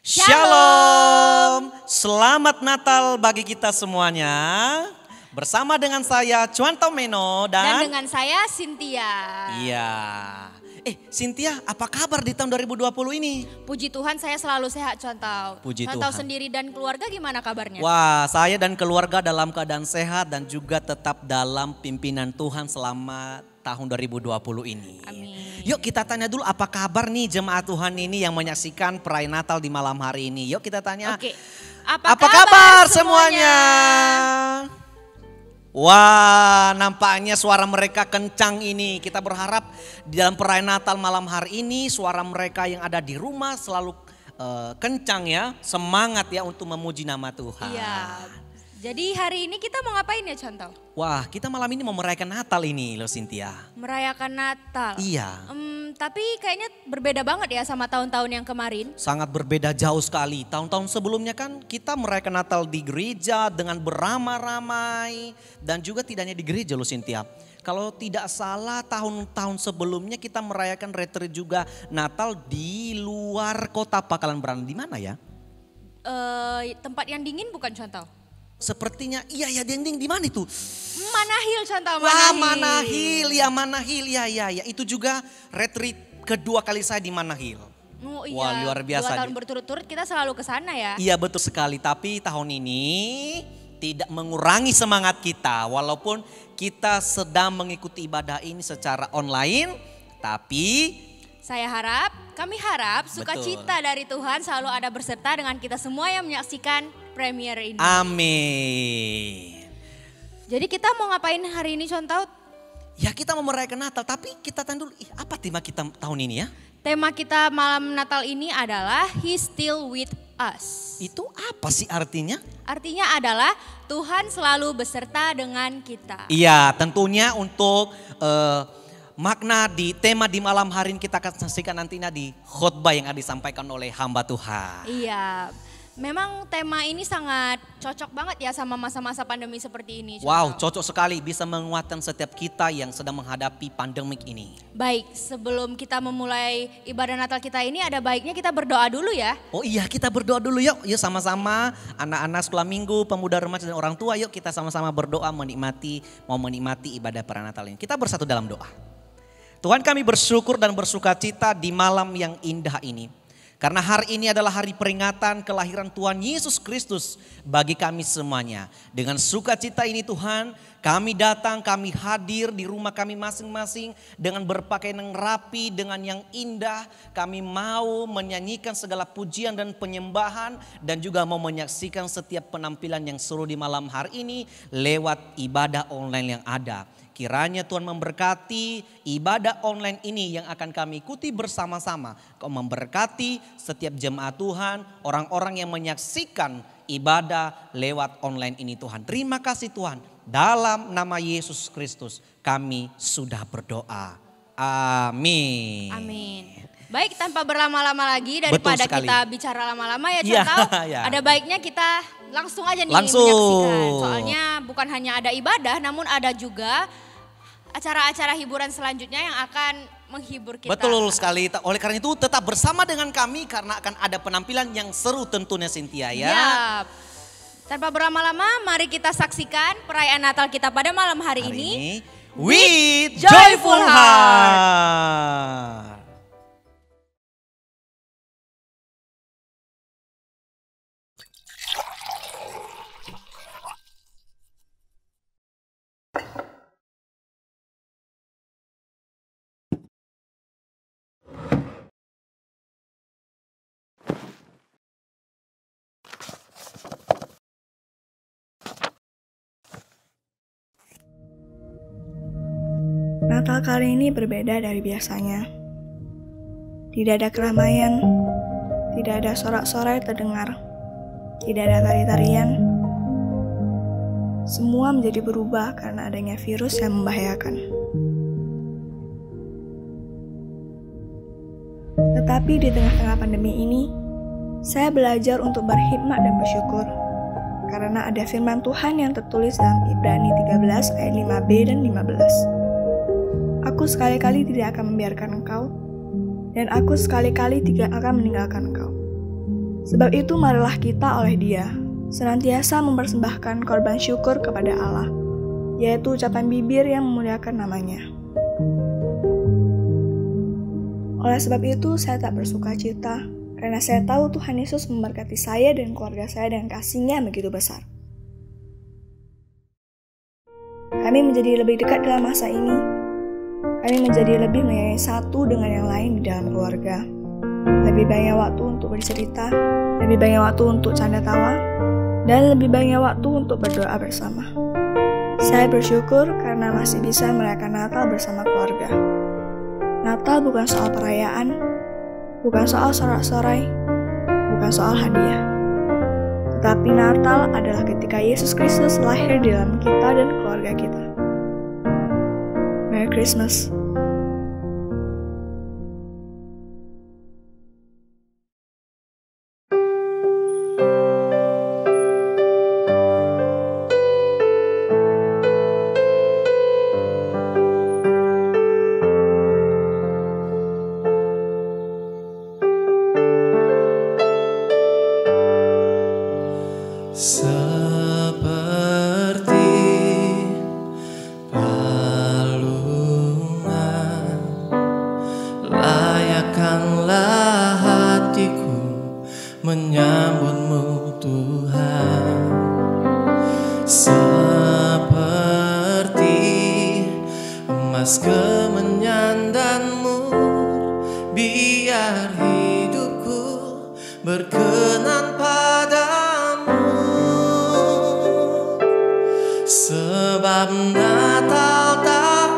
Shalom, selamat Natal bagi kita semuanya. Bersama dengan saya Cuan Tomeno dan dengan saya Cynthia. Iya. Cynthia, apa kabar di tahun 2020 ini? Puji Tuhan saya selalu sehat, Cuantau. Puji Cuantau Tuhan. sendiri dan keluarga gimana kabarnya? Wah, saya dan keluarga dalam keadaan sehat dan juga tetap dalam pimpinan Tuhan selama tahun 2020 ini. Amin. Yuk kita tanya dulu apa kabar nih jemaat Tuhan ini yang menyaksikan perayaan Natal di malam hari ini. Yuk kita tanya. Oke. Apa kabar semuanya? Wah, nampaknya suara mereka kencang ini. Kita berharap di dalam perayaan Natal malam hari ini suara mereka yang ada di rumah selalu kencang ya. Semangat ya untuk memuji nama Tuhan. Iya. Jadi hari ini kita mau ngapain ya, Cuantau? Wah, kita malam ini mau merayakan Natal ini loh Cynthia. Merayakan Natal. Iya. Tapi kayaknya berbeda banget ya sama tahun-tahun yang kemarin. Sangat berbeda jauh sekali. Tahun-tahun sebelumnya kan kita merayakan Natal di gereja dengan beramai-ramai. Dan juga tidak hanya di gereja loh Cynthia. Kalau tidak salah tahun-tahun sebelumnya kita merayakan retreat juga Natal di luar kota Pakalan Berana. Di mana ya? Tempat yang dingin bukan, Cuantau? Sepertinya iya dinding di mana itu? Manahil, Cuantau. Wah, Manahil ya. Itu juga retreat kedua kali saya di Manahil. Oh iya, wah luar biasa. 2 tahun berturut-turut kita selalu ke sana ya. Iya betul sekali, tapi tahun ini tidak mengurangi semangat kita. Walaupun kita sedang mengikuti ibadah ini secara online, tapi kami harap sukacita dari Tuhan selalu ada berserta dengan kita semua yang menyaksikan premier ini. Amin. Jadi kita mau ngapain hari ini, Cuantau? Ya kita mau merayakan Natal, tapi kita tanya dulu apa tema kita tahun ini ya? Tema kita malam Natal ini adalah He's Still With Us. Itu apa sih artinya? Artinya adalah Tuhan selalu beserta dengan kita. Iya, tentunya untuk makna di tema di malam hari ini kita akan saksikan nantinya di khotbah yang akan disampaikan oleh hamba Tuhan. Iya, memang tema ini sangat cocok banget ya sama masa-masa pandemi seperti ini. Wow, cocok sekali bisa menguatkan setiap kita yang sedang menghadapi pandemik ini. Baik, sebelum kita memulai ibadah Natal kita ini ada baiknya kita berdoa dulu ya. Oh iya, kita berdoa dulu yuk. Yuk sama-sama anak-anak sekolah minggu, pemuda remaja dan orang tua, yuk kita sama-sama berdoa menikmati ibadah perayaan Natal ini. Kita bersatu dalam doa. Tuhan, kami bersyukur dan bersukacita di malam yang indah ini. Karena hari ini adalah hari peringatan kelahiran Tuhan Yesus Kristus bagi kami semuanya. Dengan sukacita ini Tuhan, kami datang, kami hadir di rumah kami masing-masing dengan berpakaian yang rapi, dengan yang indah. Kami mau menyanyikan segala pujian dan penyembahan dan juga mau menyaksikan setiap penampilan yang seru di malam hari ini lewat ibadah online yang ada. Kiranya Tuhan memberkati ibadah online ini yang akan kami ikuti bersama-sama. Kau memberkati setiap jemaat Tuhan, orang-orang yang menyaksikan ibadah lewat online ini Tuhan. Terima kasih Tuhan, dalam nama Yesus Kristus kami sudah berdoa. Amin. Amin. Baik, tanpa berlama-lama lagi daripada kita bicara lama-lama ya Cuantau. Ya. Ada baiknya kita langsung aja nih menyaksikan. Soalnya bukan hanya ada ibadah namun ada juga acara-acara hiburan selanjutnya yang akan menghibur kita. Betul sekali. Oleh karena itu tetap bersama dengan kami karena akan ada penampilan yang seru tentunya Cynthia ya. Yap. Tanpa berlama-lama mari kita saksikan perayaan Natal kita pada malam hari ini. With joyful heart. Natal kali ini berbeda dari biasanya. Tidak ada keramaian, tidak ada sorak-sorai terdengar, tidak ada tari-tarian. Semua menjadi berubah karena adanya virus yang membahayakan. Tetapi di tengah-tengah pandemi ini, saya belajar untuk berhikmat dan bersyukur. Karena ada firman Tuhan yang tertulis dalam Ibrani 13 ayat 5b dan 15. Aku sekali-kali tidak akan membiarkan engkau, dan aku sekali-kali tidak akan meninggalkan engkau. Sebab itu marilah kita oleh Dia senantiasa mempersembahkan korban syukur kepada Allah, yaitu ucapan bibir yang memuliakan nama-Nya. Oleh sebab itu saya tak bersuka cita, karena saya tahu Tuhan Yesus memberkati saya dan keluarga saya dengan kasih-Nya begitu besar. Kami menjadi lebih dekat dalam masa ini. Kami menjadi lebih menyayangi satu dengan yang lain di dalam keluarga. Lebih banyak waktu untuk bercerita, lebih banyak waktu untuk canda tawa, dan lebih banyak waktu untuk berdoa bersama. Saya bersyukur karena masih bisa merayakan Natal bersama keluarga. Natal bukan soal perayaan, bukan soal sorak-sorai, bukan soal hadiah. Tetapi Natal adalah ketika Yesus Kristus lahir di dalam kita dan keluarga kita. Merry Christmas. Seperti palungan, layakkanlah hatiku menyambutmu Tuhan. Seperti emas kemenyan dan mur, biar hidupku berkenan padamu. Sebab Natal tak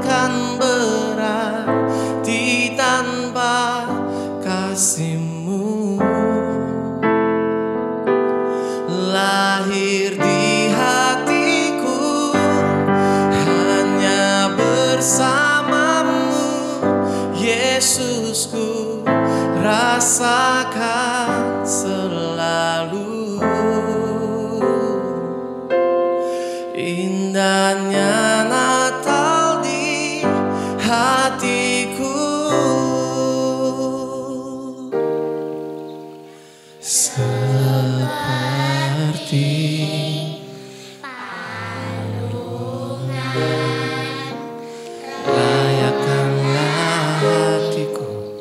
akan berarti tanpa kasih-Mu. Lahir di hatiku hanya bersama-Mu, Yesusku, rasakan selalu. Indahnya Natal di hatiku. Seperti palungan, layakkanlah hatiku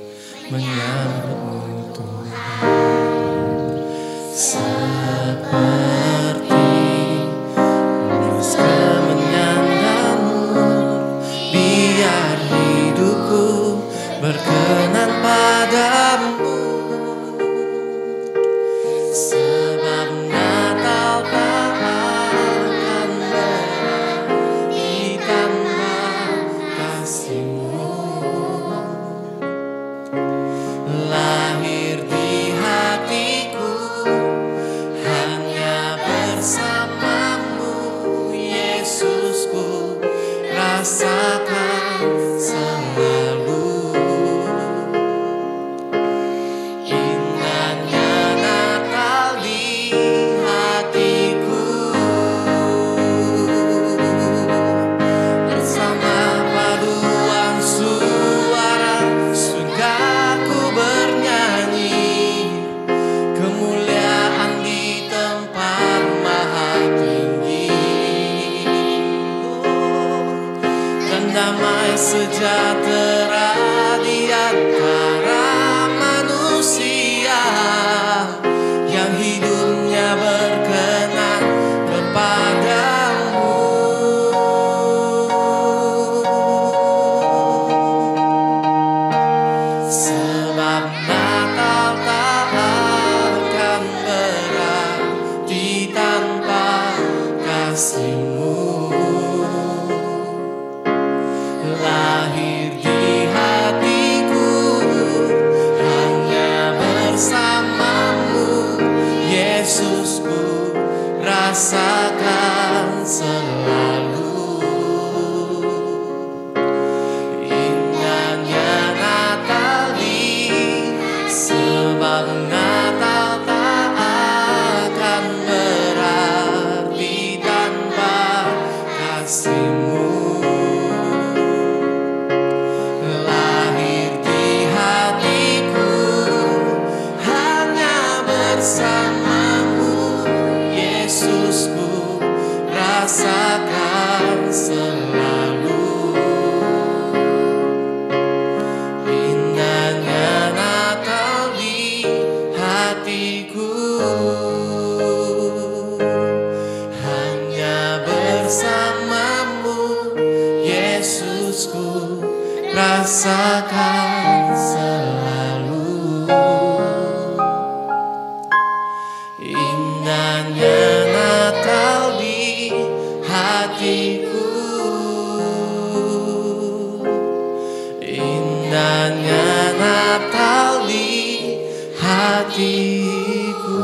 menyambut Tuhan. Seperti emas kemenyan dan mur, biar hidup rasakan selalu indahnya Natal di hatiku. Hanya bersamamu Yesusku rasakan selalu indahnya Natal di hatiku. Indahnya Natal di hatiku.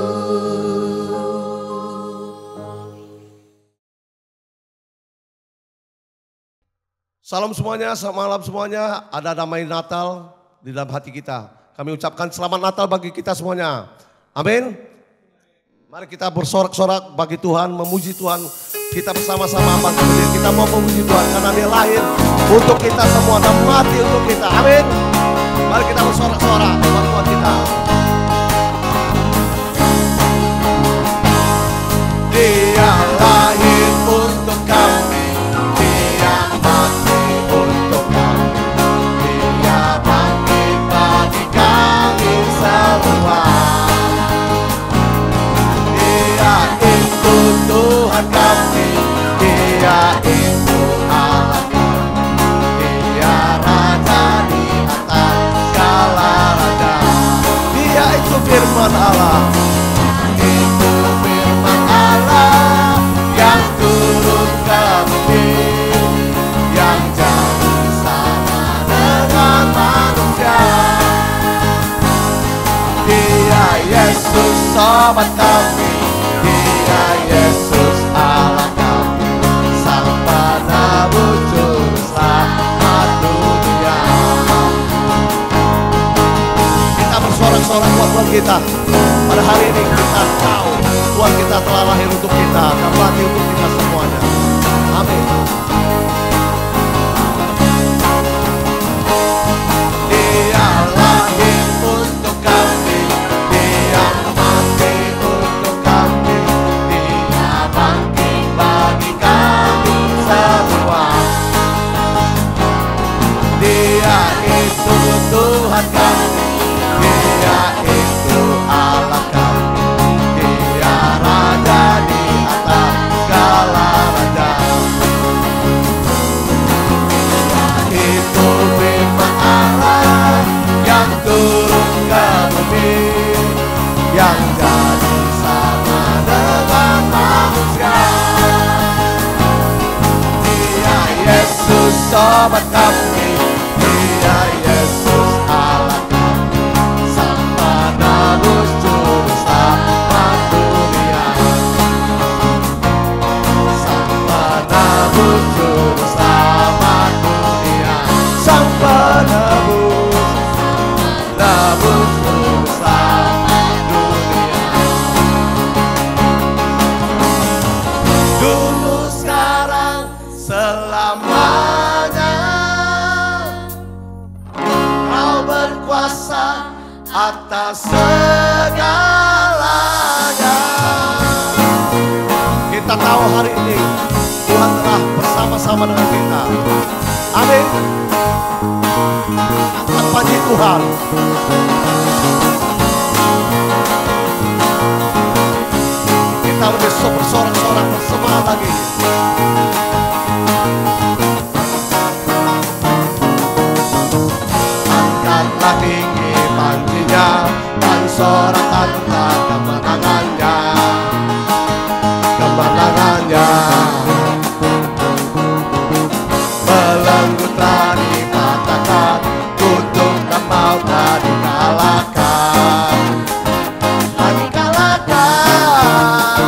Salam semuanya, selamat malam semuanya. Ada damai Natal di dalam hati kita. Kami ucapkan selamat Natal bagi kita semuanya. Amin. Mari kita bersorak-sorak bagi Tuhan, memuji Tuhan. Kita bersama-sama bangkit berdiri. Kita mau memuji Tuhan karena Dia lahir untuk kita semua dan mati untuk kita. Amin. Mari kita bersorak-sorak bagi Tuhan kita. Dia lahir untuk kami. Dia mati untuk kami. Dia bangkit bagi kami semua. Dia itu Tuhan kami. Dia itu Allah kami. Dia Raja di atas segala raja. Dia itu firman Allah. Itu firman Allah yang turun ke bumi, yang jadi sama dengan manusia. Dia Yesus sobat kami. Dia Yesus Allah kami. Sang penebus juru selamat dunia. Kita bersorak-sorak buat Tuhan kita. Pada hari ini kita tahu Tuhan kita telah lahir untuk kita dan mati untuk kita semuanya. Amin. Dia lahir untuk kami. Dia mati untuk kami. Dia bangkit bagi kami semua. Dia itu Tuhan kami. Dia itu Allah kami. Dia Raja di atas segala raja. Itu firman Allah yang turun ke bumi, yang jadi sama dengan manusia. Dia Yesus sobat kami. Dia Yesus Allah kami. Sang penebus juru selamat dunia. Sang penebus juru selamat dunia. Sang penebus, penebus juru selamat dunia. Dulu sekarang selamanya Kau berkuasa atas segalanya. Kita tahu hari ini Tuhan telah bersama-sama dengan kita. Amin. Angkat panji Tuhan. Kita lebih bersorak-sorak bersemangat lagi. Angkatlah tinggi panjinya dan sorakan tentang kemenangannya. Kemenangannya. Belenggu telah dipatahkan, kutuk dan maut telah dikalahkan. Telah dikalahkan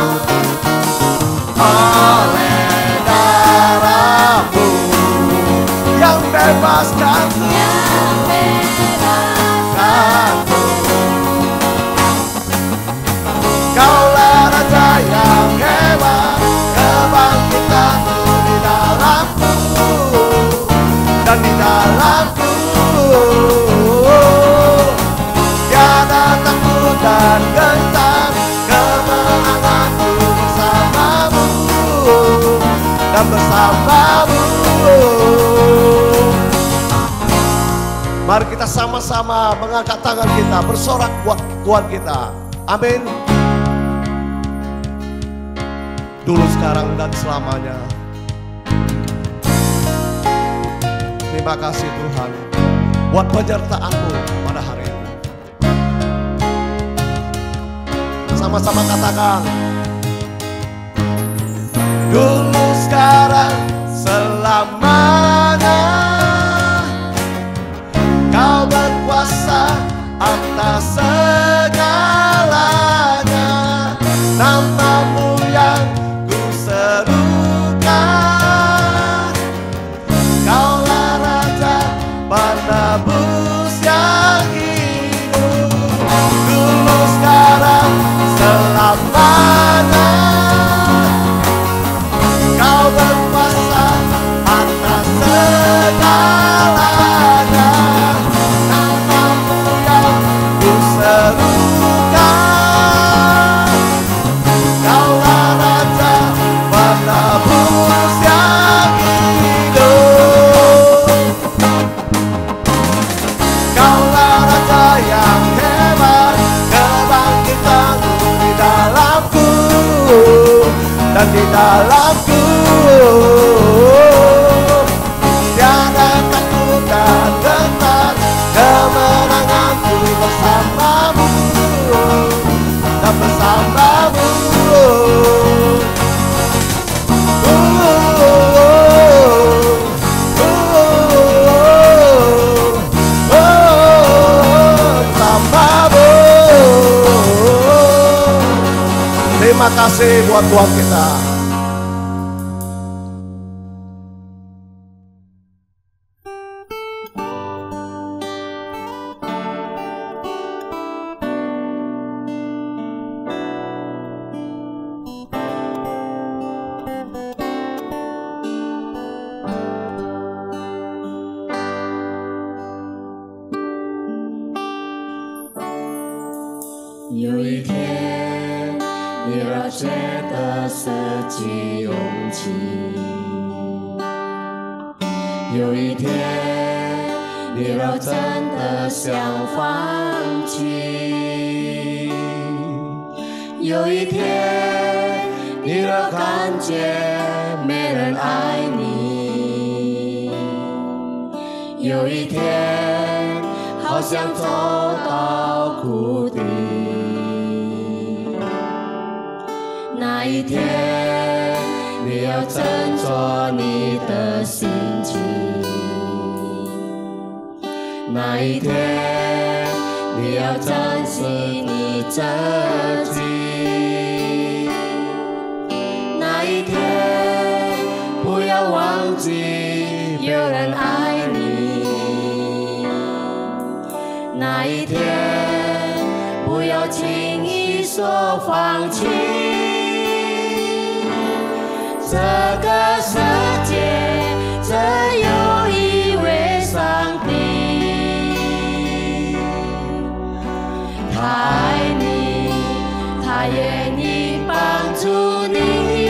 oleh darah-Mu yang bebaskan. Mari kita sama-sama mengangkat tangan kita, bersorak buat Tuhan kita. Amin. Dulu, sekarang, dan selamanya. Terima kasih Tuhan buat penyertaan-Mu pada hari ini. Sama-sama katakan. Dulu, sekarang, selamanya. Kau berkuasa atas segalanya. Nama-Mu yang ku serukan. Kaulah Raja penebus yang hidup. Dulu, sekarang, selamanya. Kau berkuasa atas segalanya. Nama-Mu yang ku serukan. Kaulah Raja penebus yang hidup. Kaulah Raja yang hebat, kebangkitan-Mu di dalamku dan di dalamku. Tiada takut dan gentar, kemenanganku bersama-Mu dan bersama-Mu. Bersama-Mu. Terima kasih buat Tuhan kita.有一天，你若觉得自己勇气；有一天，你若真的想放弃；有一天，你若感觉没人爱你；有一天，好想走到谷底。那一天，你要斟酌你的心情；那一天，你要珍惜你自己；那一天，不要忘记有人爱你；那一天，不要轻易说放弃。这个世界只有一位上帝，他爱你，他愿意帮助你。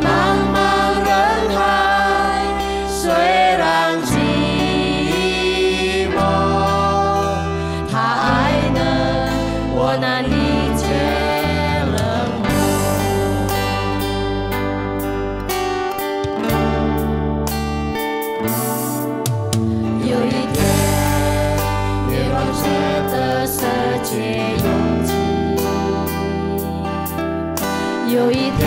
茫茫人海虽然寂寞，他爱呢，我难理解。有一天，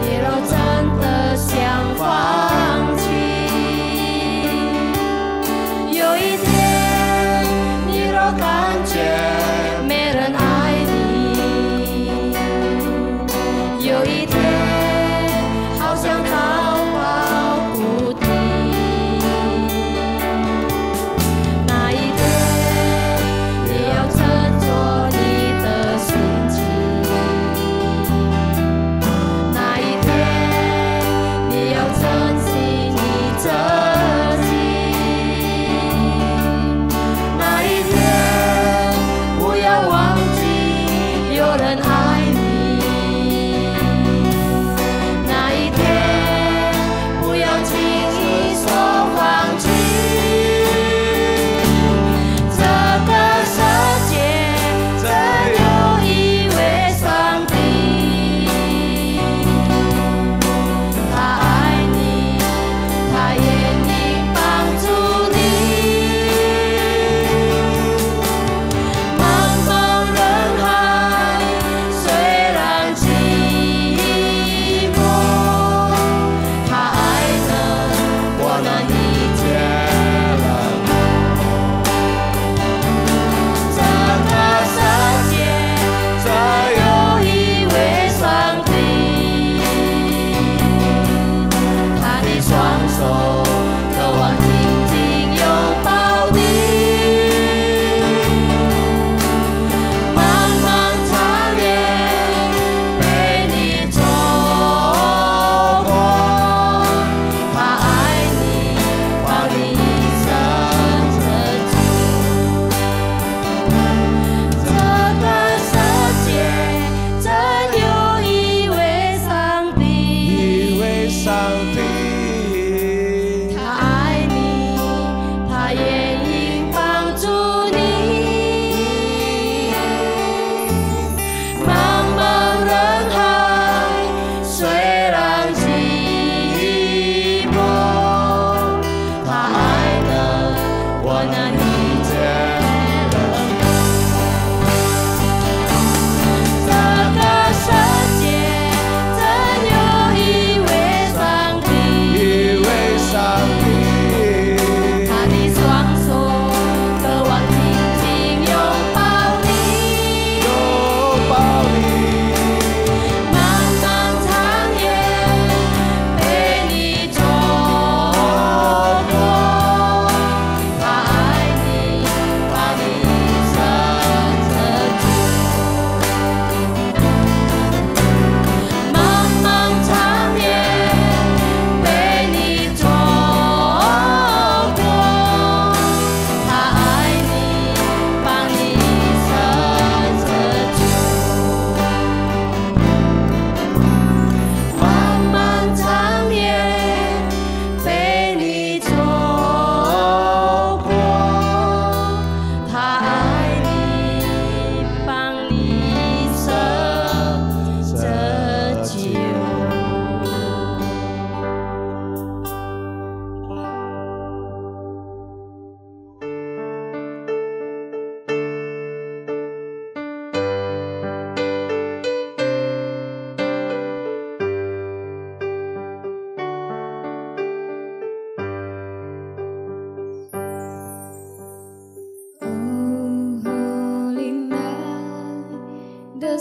你若真的想放弃；有一天，你若感觉没人爱你；有一天，好想逃到谷底。那一天，你要斟酌你的心情。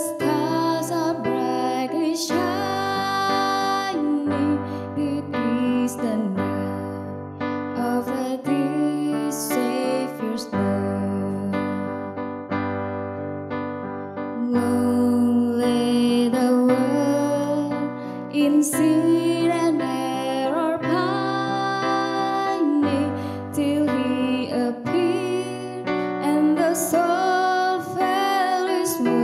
stars are brightly shining. Deep is the night of the dear Savior's birth. Long lay the world in sin and error pining, till He appeared and the soul felt His word.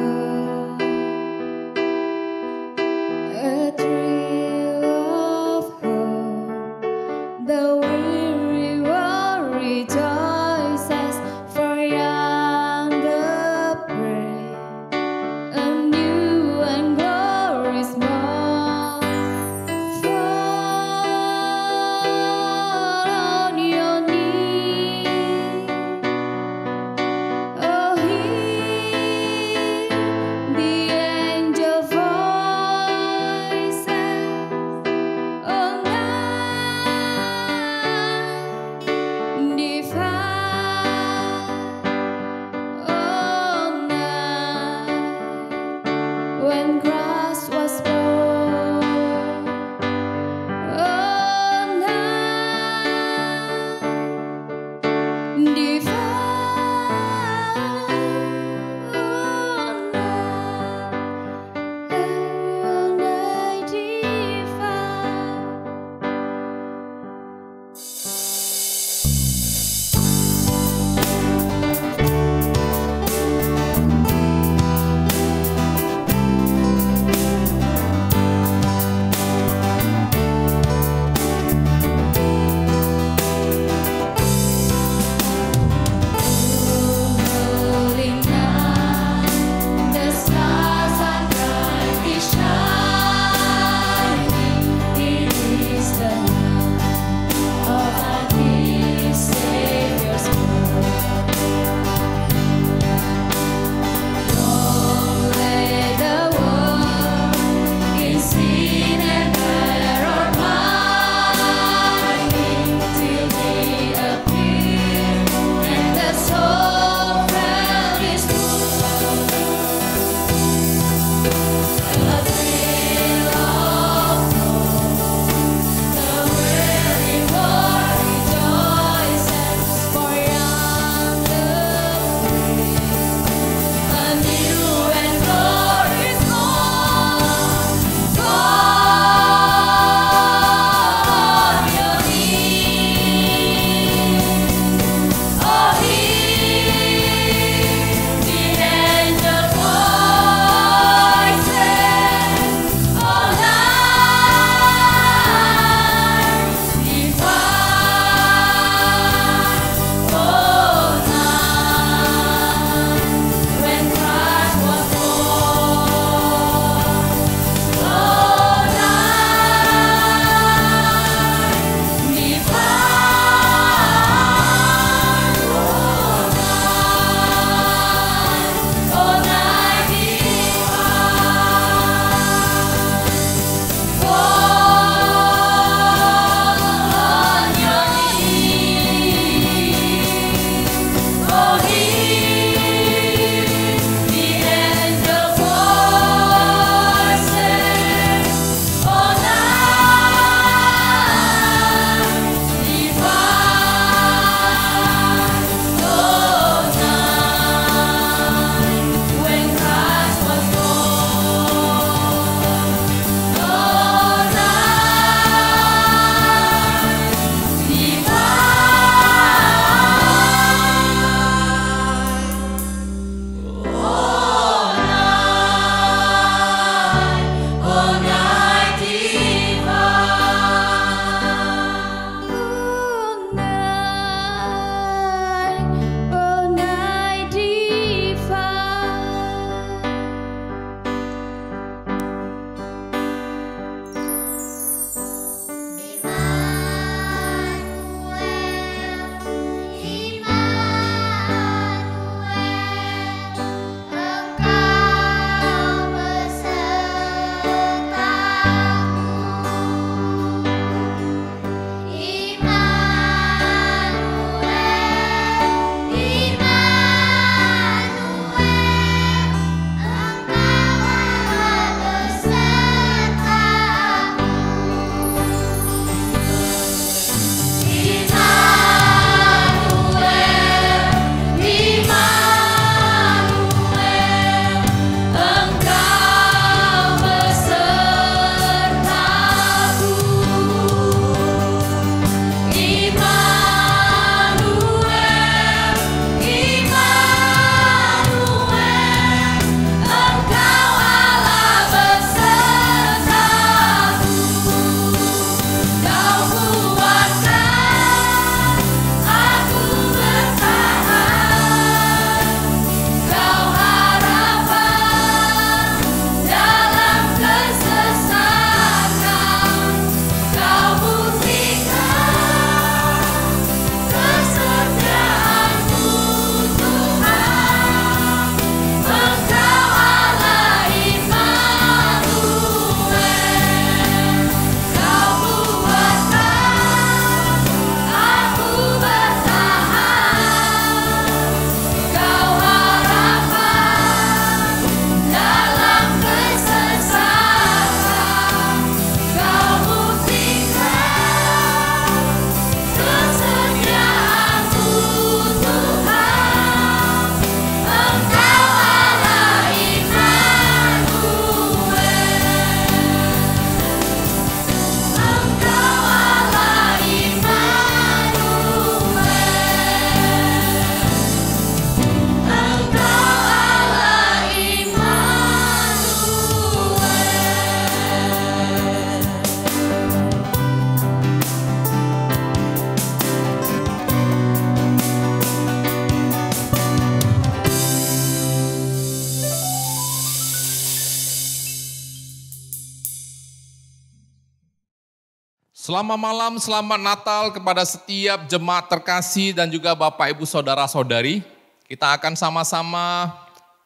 Selamat malam, selamat Natal kepada setiap jemaat terkasih dan juga Bapak Ibu Saudara-saudari. Kita akan sama-sama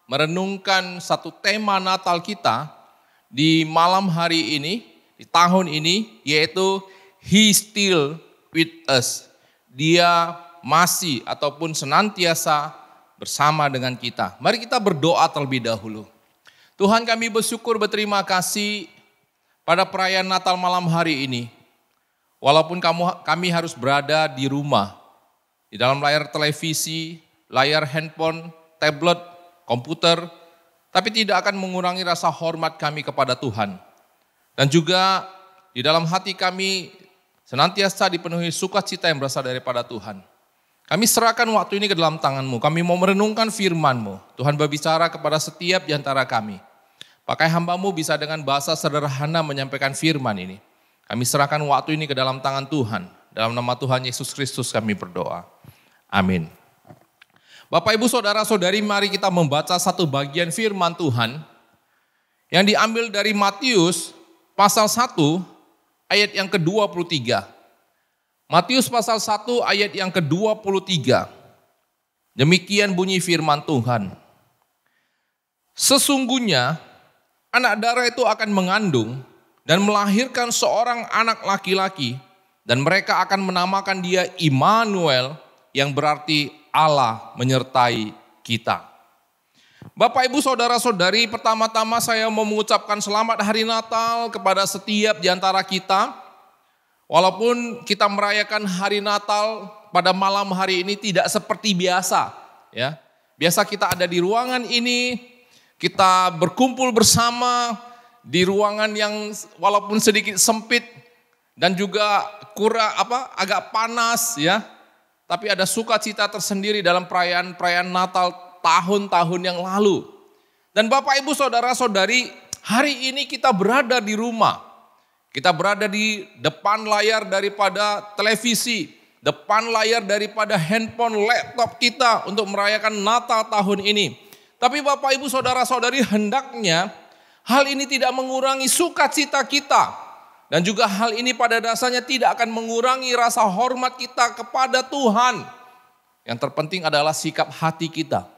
merenungkan satu tema Natal kita di malam hari ini, di tahun ini, yaitu He Still With Us. Dia masih ataupun senantiasa bersama dengan kita. Mari kita berdoa terlebih dahulu. Tuhan, kami bersyukur, berterima kasih pada perayaan Natal malam hari ini. Walaupun kami harus berada di rumah, di dalam layar televisi, layar handphone, tablet, komputer, tapi tidak akan mengurangi rasa hormat kami kepada Tuhan. Dan juga di dalam hati kami senantiasa dipenuhi sukacita yang berasal daripada Tuhan. Kami serahkan waktu ini ke dalam tangan-Mu. Kami mau merenungkan firman-Mu. Tuhan berbicara kepada setiap di antara kami. Pakai hamba-Mu bisa dengan bahasa sederhana menyampaikan firman ini. Kami serahkan waktu ini ke dalam tangan Tuhan. Dalam nama Tuhan Yesus Kristus kami berdoa. Amin. Bapak Ibu Saudara-saudari, mari kita membaca satu bagian firman Tuhan yang diambil dari Matius pasal 1 ayat yang ke-23. Matius pasal 1 ayat yang ke-23. Demikian bunyi firman Tuhan. Sesungguhnya anak darah itu akan mengandung dan melahirkan seorang anak laki-laki, dan mereka akan menamakan dia Immanuel, yang berarti Allah menyertai kita. Bapak Ibu Saudara-saudari, pertama-tama saya mau mengucapkan selamat hari Natal kepada setiap di antara kita. Walaupun kita merayakan hari Natal pada malam hari ini tidak seperti biasa, ya. Biasa kita ada di ruangan ini, kita berkumpul bersama di ruangan yang walaupun sedikit sempit dan juga agak panas, ya. Tapi ada sukacita tersendiri dalam perayaan Natal tahun-tahun yang lalu. Dan Bapak Ibu Saudara-saudari, hari ini kita berada di rumah. Kita berada di depan layar daripada televisi, depan layar daripada handphone, laptop kita untuk merayakan Natal tahun ini. Tapi Bapak Ibu Saudara-saudari, hendaknya hal ini tidak mengurangi sukacita kita. Dan juga hal ini pada dasarnya tidak akan mengurangi rasa hormat kita kepada Tuhan. Yang terpenting adalah sikap hati kita.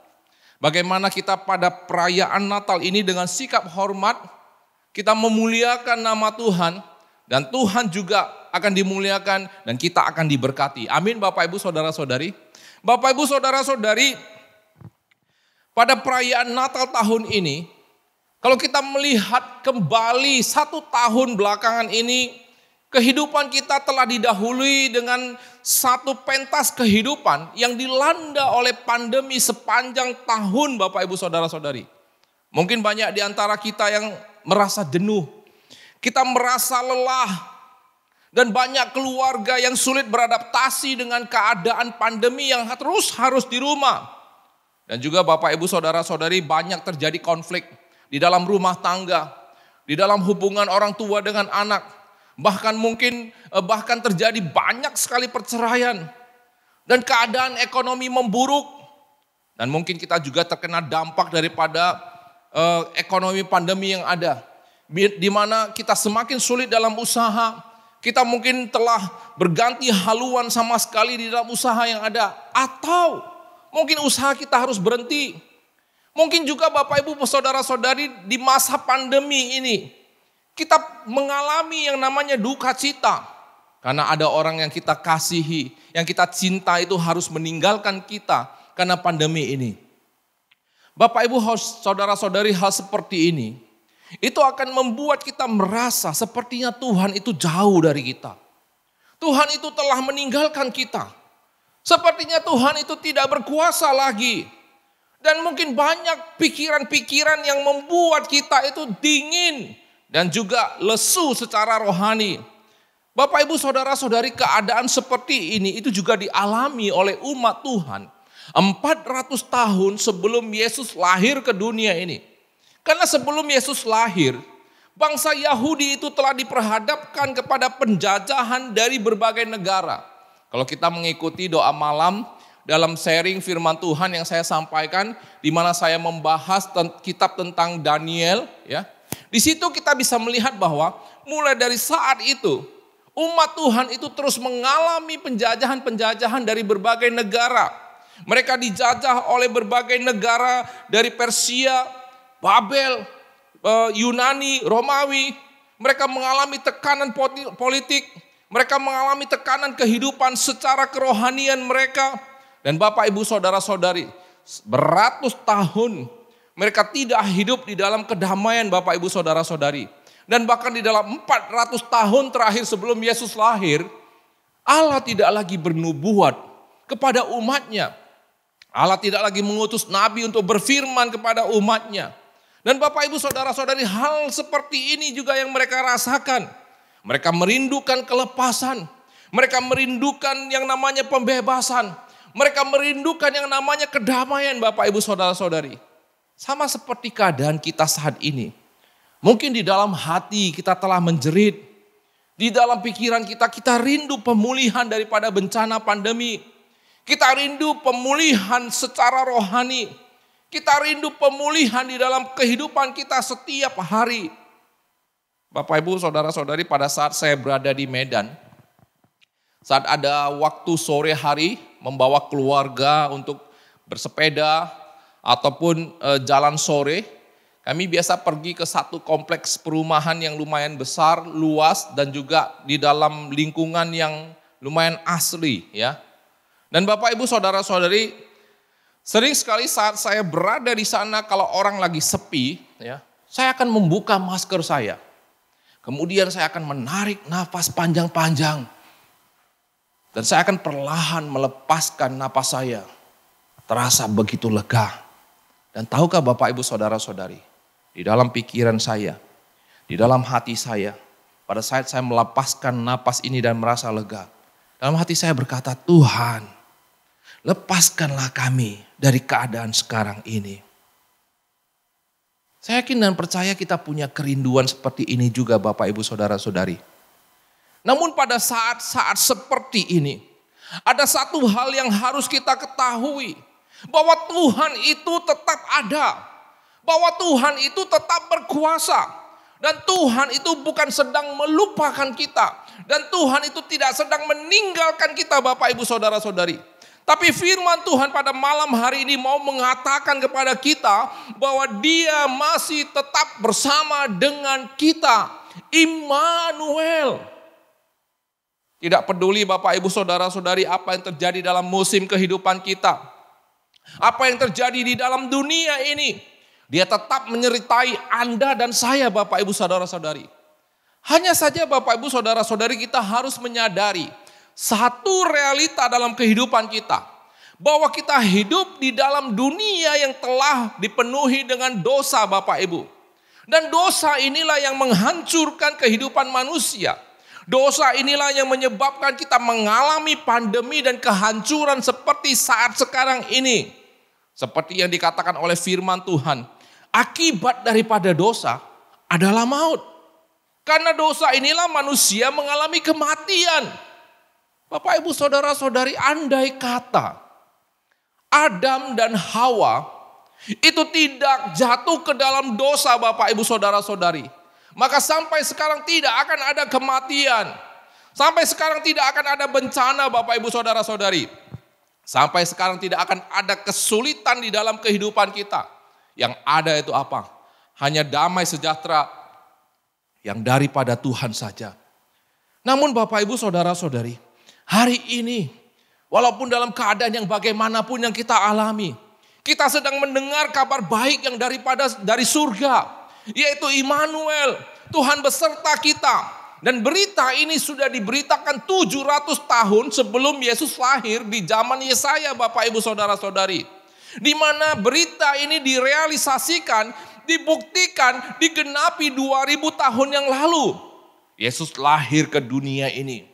Bagaimana kita pada perayaan Natal ini dengan sikap hormat, kita memuliakan nama Tuhan. Dan Tuhan juga akan dimuliakan dan kita akan diberkati. Amin Bapak Ibu Saudara-saudari. Bapak Ibu Saudara-saudari, pada perayaan Natal tahun ini, kalau kita melihat kembali 1 tahun belakangan ini, kehidupan kita telah didahului dengan satu pentas kehidupan yang dilanda oleh pandemi sepanjang tahun Bapak Ibu Saudara-saudari. Mungkin banyak di antara kita yang merasa jenuh, kita merasa lelah, dan banyak keluarga yang sulit beradaptasi dengan keadaan pandemi yang terus harus di rumah. Dan juga Bapak Ibu Saudara-saudari, banyak terjadi konflik di dalam rumah tangga, di dalam hubungan orang tua dengan anak, bahkan terjadi banyak sekali perceraian dan keadaan ekonomi memburuk. Dan mungkin kita juga terkena dampak daripada ekonomi pandemi yang ada, di mana kita semakin sulit dalam usaha, kita mungkin telah berganti haluan sama sekali di dalam usaha yang ada, atau mungkin usaha kita harus berhenti. Mungkin juga Bapak Ibu Saudara-saudari, di masa pandemi ini kita mengalami yang namanya duka cita. Karena ada orang yang kita kasihi, yang kita cinta itu harus meninggalkan kita karena pandemi ini. Bapak Ibu Saudara-saudari, hal seperti ini itu akan membuat kita merasa sepertinya Tuhan itu jauh dari kita. Tuhan itu telah meninggalkan kita. Sepertinya Tuhan itu tidak berkuasa lagi. Dan mungkin banyak pikiran-pikiran yang membuat kita itu dingin dan juga lesu secara rohani. Bapak Ibu Saudara-saudari, keadaan seperti ini itu juga dialami oleh umat Tuhan 400 tahun sebelum Yesus lahir ke dunia ini. Karena sebelum Yesus lahir, bangsa Yahudi itu telah diperhadapkan kepada penjajahan dari berbagai negara. Kalau kita mengikuti doa malam dalam sharing firman Tuhan yang saya sampaikan, di mana saya membahas kitab tentang Daniel, ya. Di situ kita bisa melihat bahwa mulai dari saat itu Umat Tuhan itu terus mengalami penjajahan-penjajahan dari berbagai negara. Mereka dijajah oleh berbagai negara dari Persia, Babel, Yunani, Romawi. Mereka mengalami tekanan politik. Mereka mengalami tekanan kehidupan secara kerohanian mereka. Dan Bapak Ibu Saudara-saudari, beratus tahun mereka tidak hidup di dalam kedamaian Bapak Ibu Saudara-saudari. Dan bahkan di dalam 400 tahun terakhir sebelum Yesus lahir, Allah tidak lagi bernubuat kepada umatnya. Allah tidak lagi mengutus nabi untuk berfirman kepada umatnya. Dan Bapak Ibu Saudara-saudari, hal seperti ini juga yang mereka rasakan. Mereka merindukan kelepasan. Mereka merindukan yang namanya pembebasan. Mereka merindukan yang namanya kedamaian Bapak Ibu Saudara-saudari. Sama seperti keadaan kita saat ini. Mungkin di dalam hati kita telah menjerit. Di dalam pikiran kita rindu pemulihan daripada bencana pandemi. Kita rindu pemulihan secara rohani. Kita rindu pemulihan di dalam kehidupan kita setiap hari. Bapak Ibu Saudara-saudari, pada saat saya berada di Medan, saat ada waktu sore hari membawa keluarga untuk bersepeda ataupun jalan sore, kami biasa pergi ke satu kompleks perumahan yang lumayan besar, luas, dan juga di dalam lingkungan yang lumayan asri, ya. Dan Bapak Ibu Saudara-saudari, sering sekali saat saya berada di sana kalau orang lagi sepi, ya, saya akan membuka masker saya. Kemudian saya akan menarik nafas panjang-panjang. Dan saya akan perlahan melepaskan napas saya. Terasa begitu lega. Dan tahukah Bapak Ibu Saudara-saudari, di dalam pikiran saya, di dalam hati saya, pada saat saya melepaskan napas ini dan merasa lega, dalam hati saya berkata, Tuhan, lepaskanlah kami dari keadaan sekarang ini. Saya yakin dan percaya kita punya kerinduan seperti ini juga Bapak Ibu Saudara-saudari. Namun pada saat-saat seperti ini, ada satu hal yang harus kita ketahui. Bahwa Tuhan itu tetap ada. Bahwa Tuhan itu tetap berkuasa. Dan Tuhan itu bukan sedang melupakan kita. Dan Tuhan itu tidak sedang meninggalkan kita Bapak Ibu Saudara-saudari. Tapi firman Tuhan pada malam hari ini mau mengatakan kepada kita bahwa Dia masih tetap bersama dengan kita. Immanuel. Tidak peduli Bapak Ibu Saudara-saudari apa yang terjadi dalam musim kehidupan kita. Apa yang terjadi di dalam dunia ini. Dia tetap menyertai Anda dan saya Bapak Ibu Saudara-saudari. Hanya saja Bapak Ibu Saudara-saudari kita harus menyadari satu realita dalam kehidupan kita. Bahwa kita hidup di dalam dunia yang telah dipenuhi dengan dosa Bapak Ibu. Dan dosa inilah yang menghancurkan kehidupan manusia. Dosa inilah yang menyebabkan kita mengalami pandemi dan kehancuran seperti saat sekarang ini. Seperti yang dikatakan oleh firman Tuhan. Akibat daripada dosa adalah maut. Karena dosa inilah manusia mengalami kematian. Bapak Ibu Saudara-saudari, andai kata Adam dan Hawa itu tidak jatuh ke dalam dosa Bapak Ibu Saudara-saudari, maka sampai sekarang tidak akan ada kematian. Sampai sekarang tidak akan ada bencana Bapak Ibu Saudara-saudari. Sampai sekarang tidak akan ada kesulitan di dalam kehidupan kita. Yang ada itu apa? Hanya damai sejahtera yang daripada Tuhan saja. Namun Bapak Ibu Saudara-saudari, hari ini walaupun dalam keadaan yang bagaimanapun yang kita alami, kita sedang mendengar kabar baik yang dari surga, yaitu Immanuel, Tuhan beserta kita. Dan berita ini sudah diberitakan 700 tahun sebelum Yesus lahir di zaman Yesaya Bapak Ibu Saudara-saudari. Di mana berita ini direalisasikan, dibuktikan, digenapi 2000 tahun yang lalu. Yesus lahir ke dunia ini.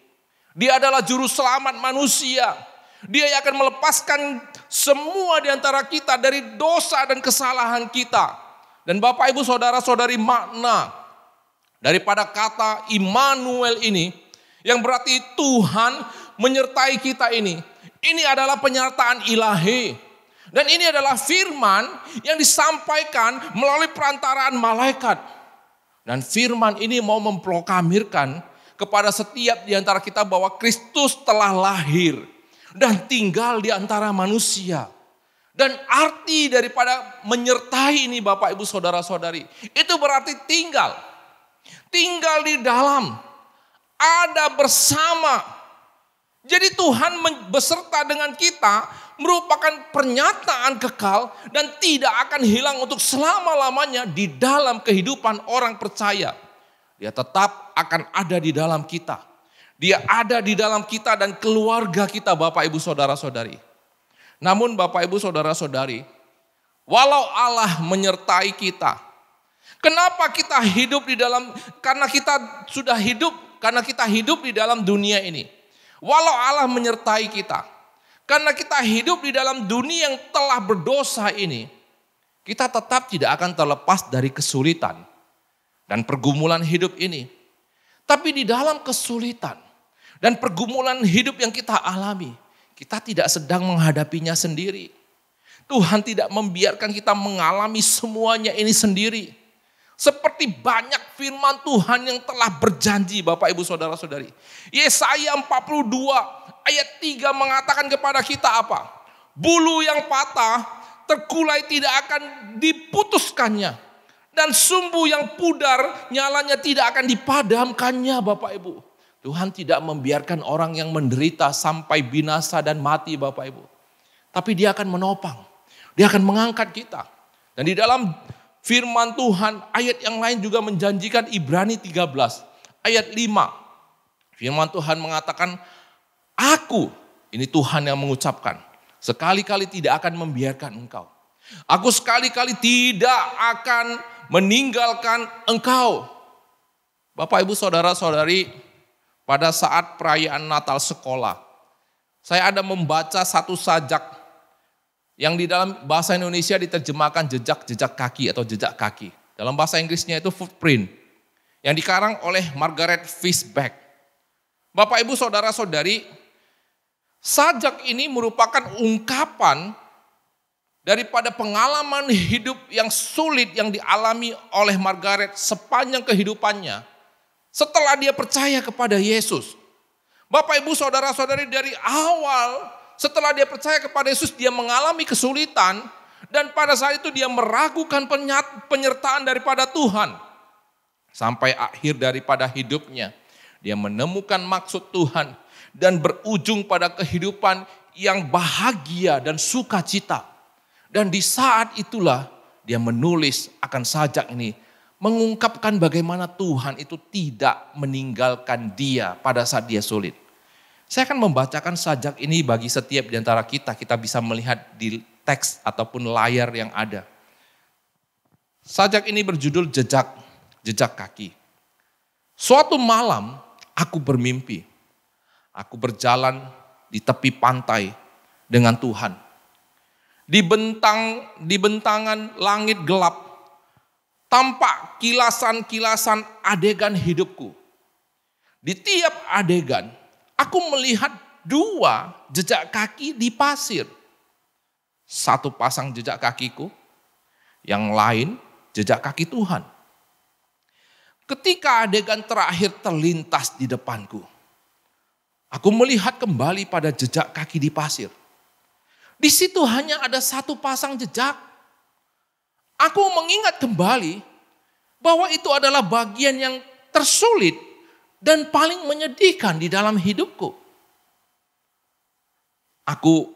Dia adalah juru selamat manusia. Dia yang akan melepaskan semua di antara kita dari dosa dan kesalahan kita. Dan Bapak Ibu Saudara-saudari, makna daripada kata Immanuel ini, yang berarti Tuhan menyertai kita ini adalah penyertaan ilahi. Dan ini adalah firman yang disampaikan melalui perantaraan malaikat. Dan firman ini mau memproklamirkan kepada setiap di antara kita bahwa Kristus telah lahir dan tinggal di antara manusia. Dan arti daripada menyertai ini Bapak Ibu Saudara-saudari, itu berarti tinggal. Tinggal di dalam, ada bersama. Jadi Tuhan beserta dengan kita merupakan pernyataan kekal dan tidak akan hilang untuk selama-lamanya di dalam kehidupan orang percaya. Dia tetap akan ada di dalam kita. Dia ada di dalam kita dan keluarga kita Bapak Ibu Saudara-saudari. Namun Bapak Ibu Saudara-saudari, walau Allah menyertai kita, kenapa kita hidup di dalam, karena kita sudah hidup, karena kita hidup di dalam dunia ini. Walau Allah menyertai kita, karena kita hidup di dalam dunia yang telah berdosa ini, kita tetap tidak akan terlepas dari kesulitan dan pergumulan hidup ini. Tapi di dalam kesulitan dan pergumulan hidup yang kita alami, kita tidak sedang menghadapinya sendiri. Tuhan tidak membiarkan kita mengalami semuanya ini sendiri. Seperti banyak firman Tuhan yang telah berjanji Bapak Ibu Saudara-saudari. Yesaya 42 ayat 3 mengatakan kepada kita apa? Bulu yang patah terkulai tidak akan diputuskannya. Dan sumbu yang pudar nyalanya tidak akan dipadamkannya Bapak Ibu. Tuhan tidak membiarkan orang yang menderita sampai binasa dan mati Bapak Ibu. Tapi Dia akan menopang. Dia akan mengangkat kita. Dan di dalam firman Tuhan, ayat yang lain juga menjanjikan Ibrani 13, ayat 5. Firman Tuhan mengatakan, aku, ini Tuhan yang mengucapkan, sekali-kali tidak akan membiarkan engkau. Aku sekali-kali tidak akan meninggalkan engkau. Bapak Ibu Saudara-saudari, pada saat perayaan Natal sekolah, saya ada membaca satu sajak yang di dalam bahasa Indonesia diterjemahkan jejak-jejak kaki atau jejak kaki. Dalam bahasa Inggrisnya itu footprint. Yang dikarang oleh Margaret Fishback. Bapak Ibu Saudara-saudari, sajak ini merupakan ungkapan daripada pengalaman hidup yang sulit yang dialami oleh Margaret sepanjang kehidupannya. Setelah dia percaya kepada Yesus. Bapak Ibu Saudara-saudari, dari awal setelah dia percaya kepada Yesus, dia mengalami kesulitan. Dan pada saat itu dia meragukan penyertaan daripada Tuhan. Sampai akhir daripada hidupnya, dia menemukan maksud Tuhan. Dan berujung pada kehidupan yang bahagia dan sukacita. Dan di saat itulah dia menulis akan sajak ini. Mengungkapkan bagaimana Tuhan itu tidak meninggalkan dia pada saat dia sulit. Saya akan membacakan sajak ini bagi setiap di antara kita. Kita bisa melihat di teks ataupun layar yang ada. Sajak ini berjudul jejak kaki. Suatu malam aku bermimpi. Aku berjalan di tepi pantai dengan Tuhan. Di bentangan langit gelap, tampak kilasan-kilasan adegan hidupku. Di tiap adegan, aku melihat dua jejak kaki di pasir. Satu pasang jejak kakiku, yang lain jejak kaki Tuhan. Ketika adegan terakhir terlintas di depanku, aku melihat kembali pada jejak kaki di pasir. Di situ hanya ada satu pasang jejak. Aku mengingat kembali bahwa itu adalah bagian yang tersulit dan paling menyedihkan di dalam hidupku. Aku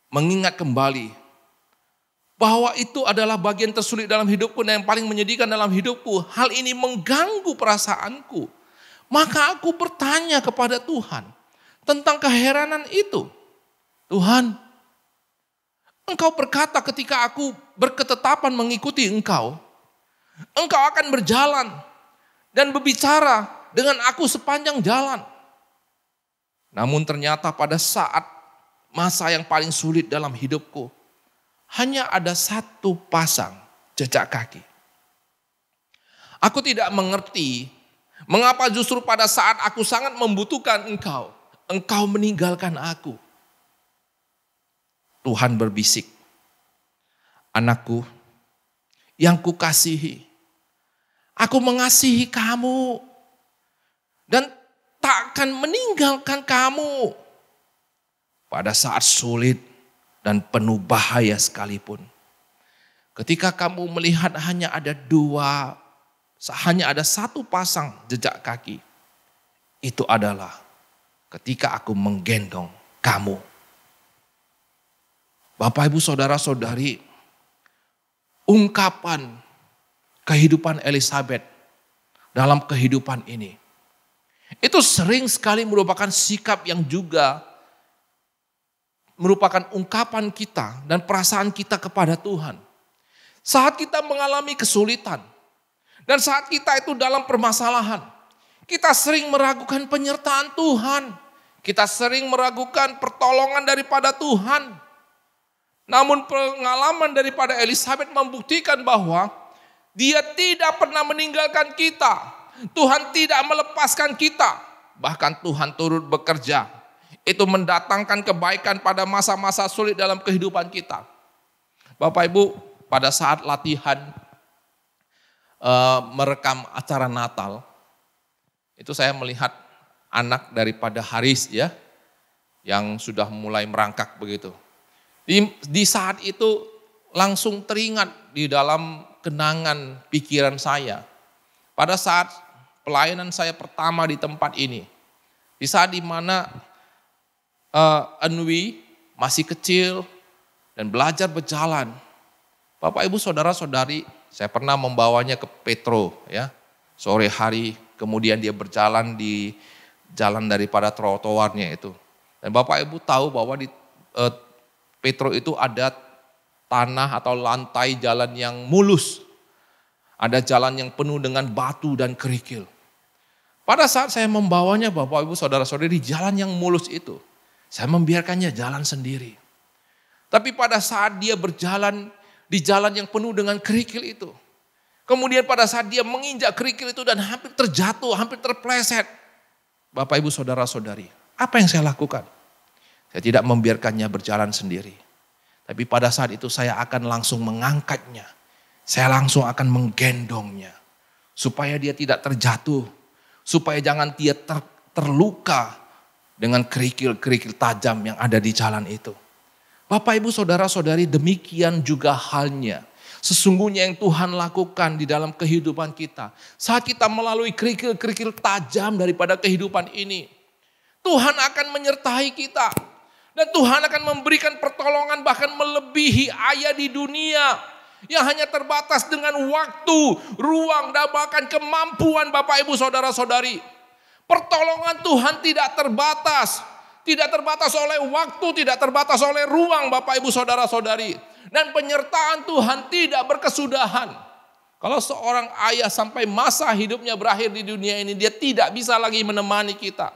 mengingat kembali bahwa itu adalah bagian tersulit dalam hidupku dan yang paling menyedihkan dalam hidupku. Hal ini mengganggu perasaanku. Maka aku bertanya kepada Tuhan tentang keheranan itu. Tuhan, Engkau berkata ketika aku berketetapan mengikuti Engkau, Engkau akan berjalan dan berbicara dengan aku sepanjang jalan. Namun ternyata pada saat masa yang paling sulit dalam hidupku, hanya ada satu pasang jejak kaki. Aku tidak mengerti mengapa justru pada saat aku sangat membutuhkan Engkau, Engkau meninggalkan aku. Tuhan berbisik, anakku yang kukasihi, aku mengasihi kamu. Dan tak akan meninggalkan kamu pada saat sulit dan penuh bahaya sekalipun. Ketika kamu melihat hanya ada satu pasang jejak kaki, itu adalah ketika aku menggendong kamu. Bapak, Ibu, Saudara-saudari, ungkapan kehidupan Elizabeth dalam kehidupan ini, itu sering sekali merupakan sikap yang juga merupakan ungkapan kita dan perasaan kita kepada Tuhan. Saat kita mengalami kesulitan dan saat kita itu dalam permasalahan, kita sering meragukan penyertaan Tuhan. Kita sering meragukan pertolongan daripada Tuhan. Namun pengalaman daripada Elizabeth membuktikan bahwa dia tidak pernah meninggalkan kita. Tuhan tidak melepaskan kita. Bahkan Tuhan turut bekerja. Itu mendatangkan kebaikan pada masa-masa sulit dalam kehidupan kita. Bapak Ibu, pada saat latihan merekam acara Natal, itu saya melihat anak daripada Haris ya, yang sudah mulai merangkak begitu. Di saat itu langsung teringat di dalam kenangan pikiran saya. Pada saat pelayanan saya pertama di tempat ini, di saat dimana Anwi masih kecil dan belajar berjalan. Bapak, Ibu, Saudara-saudari, saya pernah membawanya ke Petro ya, sore hari, kemudian dia berjalan di jalan daripada trotoarnya itu. Dan Bapak Ibu tahu bahwa di Petro itu ada tanah atau lantai jalan yang mulus. Ada jalan yang penuh dengan batu dan kerikil. Pada saat saya membawanya Bapak Ibu Saudara-saudari di jalan yang mulus itu, saya membiarkannya jalan sendiri. Tapi pada saat dia berjalan di jalan yang penuh dengan kerikil itu, kemudian pada saat dia menginjak kerikil itu dan hampir terjatuh, hampir terpleset. Bapak Ibu Saudara-saudari, apa yang saya lakukan? Saya tidak membiarkannya berjalan sendiri. Tapi pada saat itu saya akan langsung mengangkatnya. Saya langsung akan menggendongnya. Supaya dia tidak terjatuh. Supaya jangan dia terluka dengan kerikil-kerikil tajam yang ada di jalan itu. Bapak, Ibu, Saudara-saudari, demikian juga halnya. Sesungguhnya yang Tuhan lakukan di dalam kehidupan kita. Saat kita melalui kerikil-kerikil tajam daripada kehidupan ini, Tuhan akan menyertai kita. Dan Tuhan akan memberikan pertolongan bahkan melebihi ayah di dunia. Yang hanya terbatas dengan waktu, ruang, dan bahkan kemampuan Bapak, Ibu, Saudara-saudari. Pertolongan Tuhan tidak terbatas. Tidak terbatas oleh waktu, tidak terbatas oleh ruang Bapak, Ibu, Saudara-saudari. Dan penyertaan Tuhan tidak berkesudahan. Kalau seorang ayah sampai masa hidupnya berakhir di dunia ini, dia tidak bisa lagi menemani kita.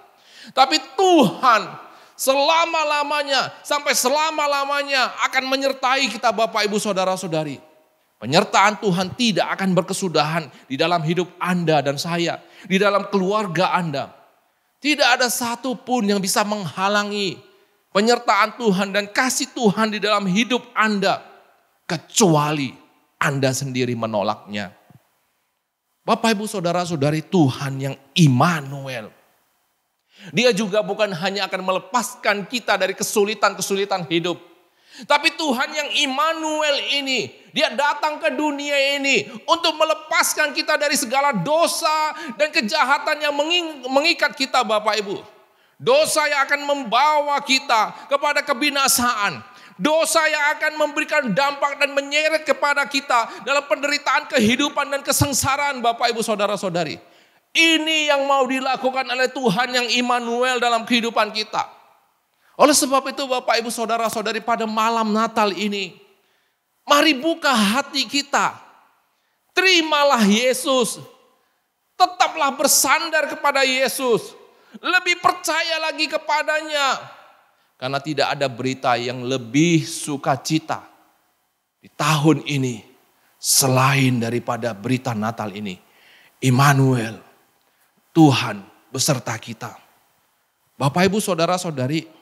Tapi Tuhan selama-lamanya, sampai selama-lamanya akan menyertai kita Bapak, Ibu, Saudara-saudari. Penyertaan Tuhan tidak akan berkesudahan di dalam hidup Anda dan saya. Di dalam keluarga Anda. Tidak ada satupun yang bisa menghalangi penyertaan Tuhan dan kasih Tuhan di dalam hidup Anda. Kecuali Anda sendiri menolaknya. Bapak, Ibu, Saudara-saudari, Tuhan yang Immanuel. Dia juga bukan hanya akan melepaskan kita dari kesulitan-kesulitan hidup. Tapi Tuhan yang Immanuel ini, dia datang ke dunia ini untuk melepaskan kita dari segala dosa dan kejahatan yang mengikat kita Bapak Ibu. Dosa yang akan membawa kita kepada kebinasaan. Dosa yang akan memberikan dampak dan menyeret kepada kita dalam penderitaan kehidupan dan kesengsaraan Bapak Ibu Saudara-saudari. Ini yang mau dilakukan oleh Tuhan yang Immanuel dalam kehidupan kita. Oleh sebab itu Bapak, Ibu, Saudara-saudari, pada malam Natal ini, mari buka hati kita. Terimalah Yesus. Tetaplah bersandar kepada Yesus. Lebih percaya lagi kepadanya. Karena tidak ada berita yang lebih sukacita di tahun ini selain daripada berita Natal ini. Immanuel, Tuhan beserta kita. Bapak, Ibu, Saudara-saudari,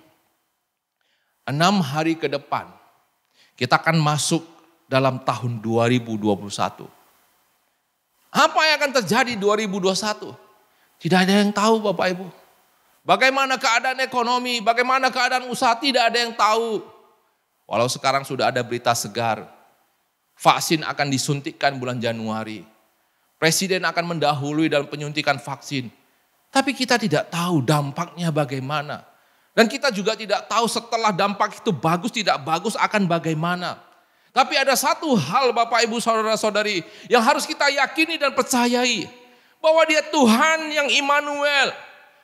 6 hari ke depan kita akan masuk dalam tahun 2021. Apa yang akan terjadi 2021? Tidak ada yang tahu Bapak Ibu. Bagaimana keadaan ekonomi, bagaimana keadaan usaha, tidak ada yang tahu. Walau sekarang sudah ada berita segar, vaksin akan disuntikkan bulan Januari. Presiden akan mendahului dalam penyuntikan vaksin. Tapi kita tidak tahu dampaknya bagaimana. Dan kita juga tidak tahu setelah dampak itu bagus tidak bagus akan bagaimana. Tapi ada satu hal Bapak Ibu Saudara-saudari yang harus kita yakini dan percayai. Bahwa Dia Tuhan yang Immanuel.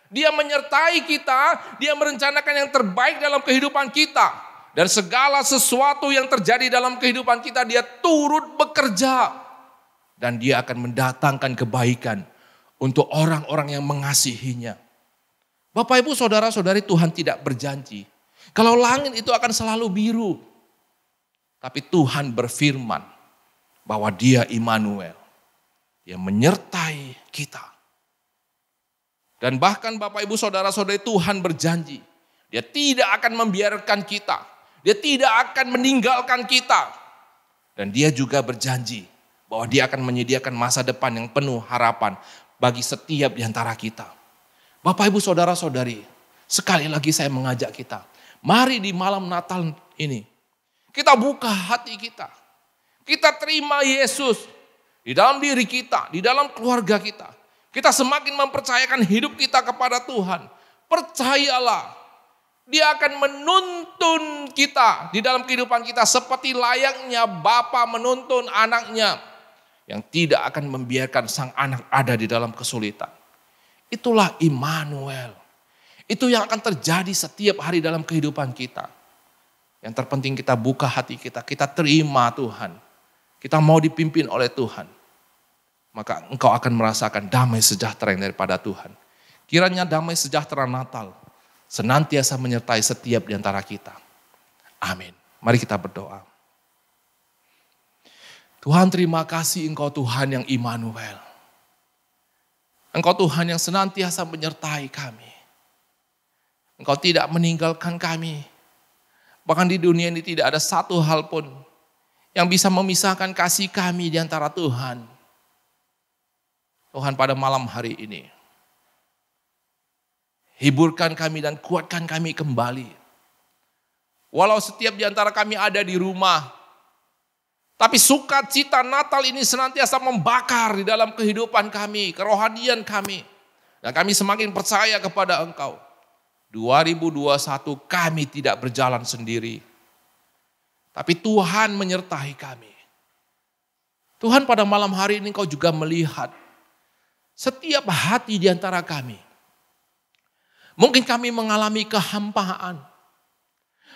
Dia menyertai kita, Dia merencanakan yang terbaik dalam kehidupan kita. Dan segala sesuatu yang terjadi dalam kehidupan kita, Dia turut bekerja. Dan Dia akan mendatangkan kebaikan untuk orang-orang yang mengasihinya. Bapak Ibu Saudara-saudari, Tuhan tidak berjanji kalau langit itu akan selalu biru. Tapi Tuhan berfirman bahwa Dia Immanuel. Dia menyertai kita. Dan bahkan Bapak Ibu Saudara-saudari, Tuhan berjanji Dia tidak akan membiarkan kita. Dia tidak akan meninggalkan kita. Dan Dia juga berjanji bahwa Dia akan menyediakan masa depan yang penuh harapan bagi setiap di antara kita. Bapak Ibu Saudara-saudari, sekali lagi saya mengajak kita. Mari di malam Natal ini, kita buka hati kita. Kita terima Yesus di dalam diri kita, di dalam keluarga kita. Kita semakin mempercayakan hidup kita kepada Tuhan. Percayalah, Dia akan menuntun kita di dalam kehidupan kita seperti layaknya Bapa menuntun anaknya yang tidak akan membiarkan sang anak ada di dalam kesulitan. Itulah Immanuel. Itu yang akan terjadi setiap hari dalam kehidupan kita. Yang terpenting kita buka hati kita, kita terima Tuhan. Kita mau dipimpin oleh Tuhan. Maka engkau akan merasakan damai sejahtera yang daripada Tuhan. Kiranya damai sejahtera Natal senantiasa menyertai setiap di antara kita. Amin. Mari kita berdoa. Tuhan, terima kasih Engkau Tuhan yang Immanuel. Engkau Tuhan yang senantiasa menyertai kami. Engkau tidak meninggalkan kami. Bahkan di dunia ini tidak ada satu hal pun yang bisa memisahkan kasih kami di antara Tuhan. Tuhan, pada malam hari ini, hiburkan kami dan kuatkan kami kembali. Walau setiap di antara kami ada di rumah, tapi sukacita Natal ini senantiasa membakar di dalam kehidupan kami, kerohanian kami. Dan kami semakin percaya kepada Engkau. 2021 kami tidak berjalan sendiri. Tapi Tuhan menyertai kami. Tuhan, pada malam hari ini Engkau juga melihat setiap hati di antara kami. Mungkin kami mengalami kehampaan.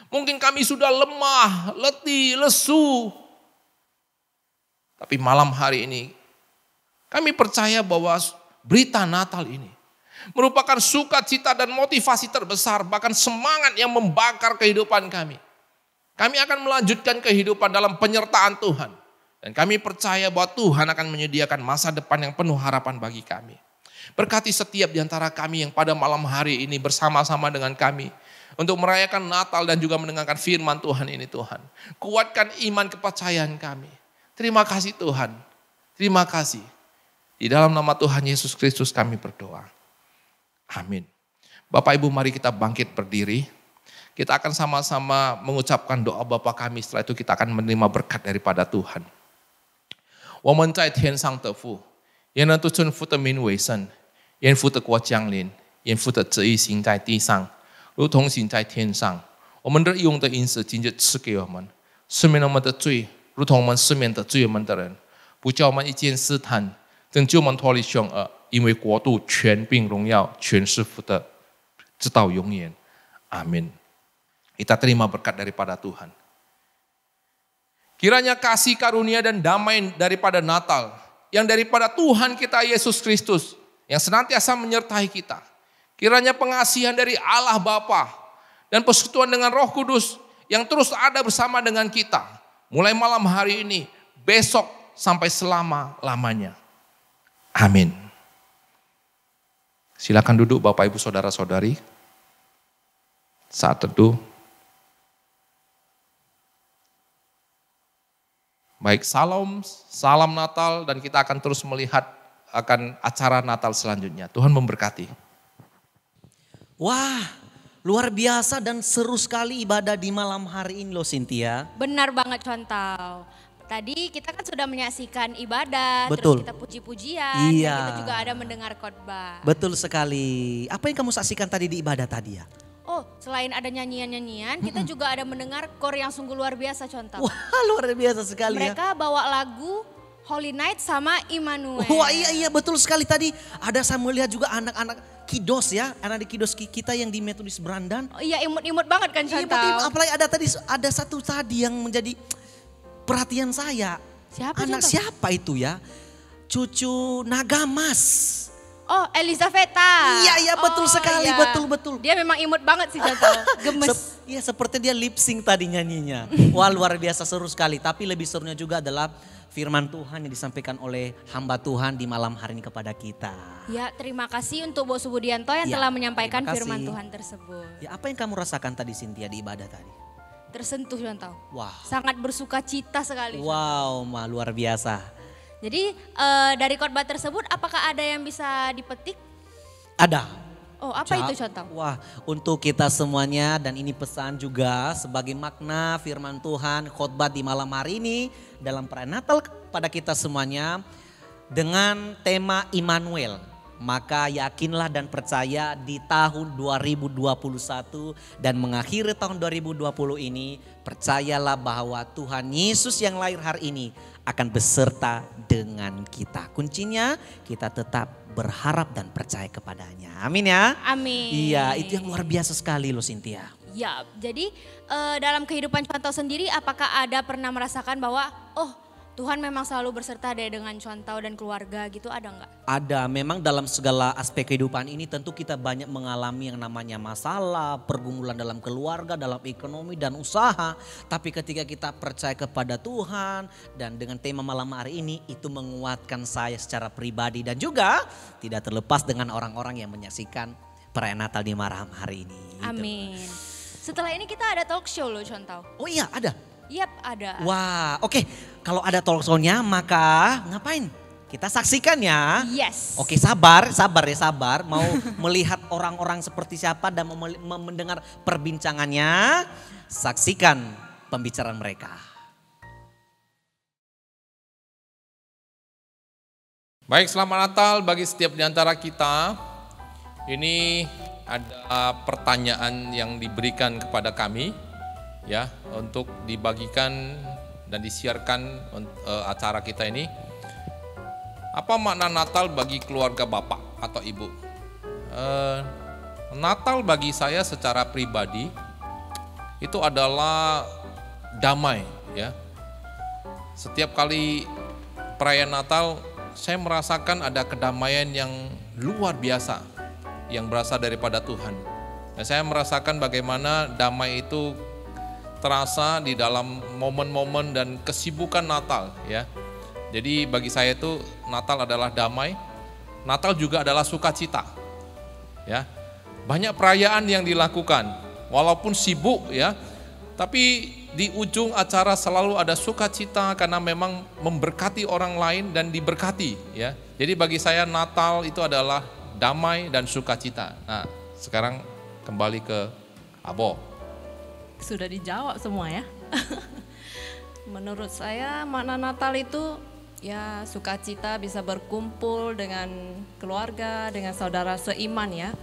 Mungkin kami sudah lemah, letih, lesu. Tapi malam hari ini kami percaya bahwa berita Natal ini merupakan sukacita dan motivasi terbesar, bahkan semangat yang membakar kehidupan kami. Kami akan melanjutkan kehidupan dalam penyertaan Tuhan. Dan kami percaya bahwa Tuhan akan menyediakan masa depan yang penuh harapan bagi kami. Berkati setiap di antara kami yang pada malam hari ini bersama-sama dengan kami untuk merayakan Natal dan juga mendengarkan firman Tuhan ini Tuhan. Kuatkan iman kepercayaan kami. Terima kasih Tuhan. Terima kasih. Di dalam nama Tuhan Yesus Kristus kami berdoa. Amin. Bapak Ibu, mari kita bangkit berdiri. Kita akan sama-sama mengucapkan doa Bapa kami. Setelah itu kita akan menerima berkat daripada Tuhan. 我们在天上的父，愿人都尊父的名为圣，愿父的国降临，愿父的旨意行在地上，如同行在天上。我们日用的饮食今日赐给我们，赦免我们的罪，如同我们赦免得罪我们的人，不叫我们一见试探，拯救我们脱离凶恶，因为国度、权柄、荣耀全是父的，直到永远。Amin. Kita terima berkat daripada Tuhan. Kiranya kasih karunia dan damai daripada Natal, yang daripada Tuhan kita Yesus Kristus, yang senantiasa menyertai kita. Kiranya pengasihan dari Allah Bapa dan persekutuan dengan Roh Kudus yang terus ada bersama dengan kita. Mulai malam hari ini, besok sampai selama-lamanya. Amin. Silakan duduk Bapak Ibu Saudara-saudari. Saat teduh. Baik, salam Natal, dan kita akan terus melihat akan acara Natal selanjutnya. Tuhan memberkati. Wah, luar biasa dan seru sekali ibadah di malam hari ini loh Cynthia. Benar banget Contau. Tadi kita kan sudah menyaksikan ibadah, Betul. terus kita puji-pujian, Iya. dan kita juga ada mendengar khotbah. Betul sekali. Apa yang kamu saksikan tadi di ibadah tadi ya? Oh, selain ada nyanyian-nyanyian, kita juga ada mendengar kor yang sungguh luar biasa Contau. Wah, luar biasa sekali ya. Mereka bawa lagu Holy Night sama Immanuel. Wah iya betul sekali tadi. Ada saya melihat juga anak-anak kidos ya. Anak kidos kita yang di Metodis Brandan. Oh, iya imut-imut banget kan Iya, Contau. apalagi ada satu tadi yang menjadi perhatian saya. Siapa Anak Contau? siapa itu ya? Cucu Nagamas. Oh, Elizaveta. Iya betul Oh, sekali, iya. betul. Dia memang imut banget sih Contau. Gemes. Iya seperti dia lip sync tadi nyanyinya. Wah luar biasa seru sekali. Tapi lebih serunya juga adalah firman Tuhan yang disampaikan oleh hamba Tuhan di malam hari ini kepada kita. Ya, terima kasih untuk Bos Budianto yang Ya, telah menyampaikan terima kasih. firman Tuhan tersebut. Ya apa yang kamu rasakan tadi Cynthia di ibadah tadi? Tersentuh Contau. Wow. Sangat bersuka cita sekali. Wow, luar biasa. Jadi dari khotbah tersebut apakah ada yang bisa dipetik? Ada. Oh, apa itu Contau? Wah, untuk kita semuanya dan ini pesan juga sebagai makna firman Tuhan khotbah di malam hari ini dalam perayaan Natal pada kita semuanya dengan tema Immanuel. Maka yakinlah dan percaya di tahun 2021 dan mengakhiri tahun 2020 ini, percayalah bahwa Tuhan Yesus yang lahir hari ini akan beserta dengan kita. Kuncinya kita tetap berharap dan percaya kepadanya. Amin ya. Amin. Iya, itu yang luar biasa sekali loh Cynthia. Ya, jadi dalam kehidupan Contau sendiri apakah ada pernah merasakan bahwa Tuhan memang selalu berserta dengan Contau dan keluarga gitu, ada nggak? Ada, memang dalam segala aspek kehidupan ini tentu kita banyak mengalami yang namanya masalah, pergumulan dalam keluarga, dalam ekonomi dan usaha. Tapi ketika kita percaya kepada Tuhan dan dengan tema malam hari ini itu menguatkan saya secara pribadi dan juga tidak terlepas dengan orang-orang yang menyaksikan perayaan Natal di malam hari ini. Gitu. Amin. Setelah ini kita ada talk show loh Contau. Oh iya ada. Yap, ada. Wah oke, kalau ada talk show-nya maka ngapain? Kita saksikan ya. Yes. Oke sabar. Mau melihat orang-orang seperti siapa dan mau mendengar perbincangannya. Saksikan pembicaraan mereka. Baik, selamat Natal bagi setiap di antara kita. Ini ada pertanyaan yang diberikan kepada kami ya untuk dibagikan dan disiarkan acara kita ini. Apa makna Natal bagi keluarga Bapak atau Ibu? Natal bagi saya secara pribadi itu adalah damai ya. Setiap kali perayaan Natal saya merasakan ada kedamaian yang luar biasa yang berasal daripada Tuhan. Dan saya merasakan bagaimana damai itu terasa di dalam momen-momen dan kesibukan Natal ya. Jadi bagi saya itu Natal adalah damai, Natal juga adalah sukacita. Ya. Banyak perayaan yang dilakukan walaupun sibuk ya, tapi di ujung acara selalu ada sukacita karena memang memberkati orang lain dan diberkati ya. Jadi bagi saya Natal itu adalah damai dan sukacita. Nah, sekarang kembali ke Abo. Sudah dijawab semua ya. Menurut saya makna Natal itu ya sukacita, bisa berkumpul dengan keluarga, dengan saudara seiman ya.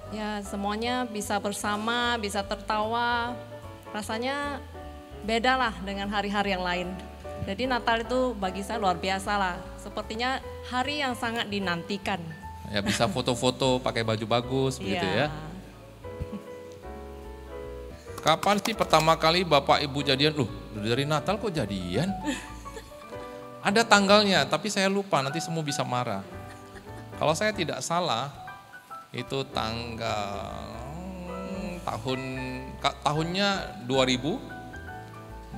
Ya semuanya bisa bersama, bisa tertawa, rasanya beda lah dengan hari-hari yang lain. Jadi Natal itu bagi saya luar biasa lah, sepertinya hari yang sangat dinantikan. Ya bisa foto-foto pakai baju bagus begitu ya. Kapan sih pertama kali Bapak Ibu jadian? Loh, dari Natal kok jadian? Ada tanggalnya, tapi saya lupa, nanti semua bisa marah. Kalau saya tidak salah, itu tahunnya 2000,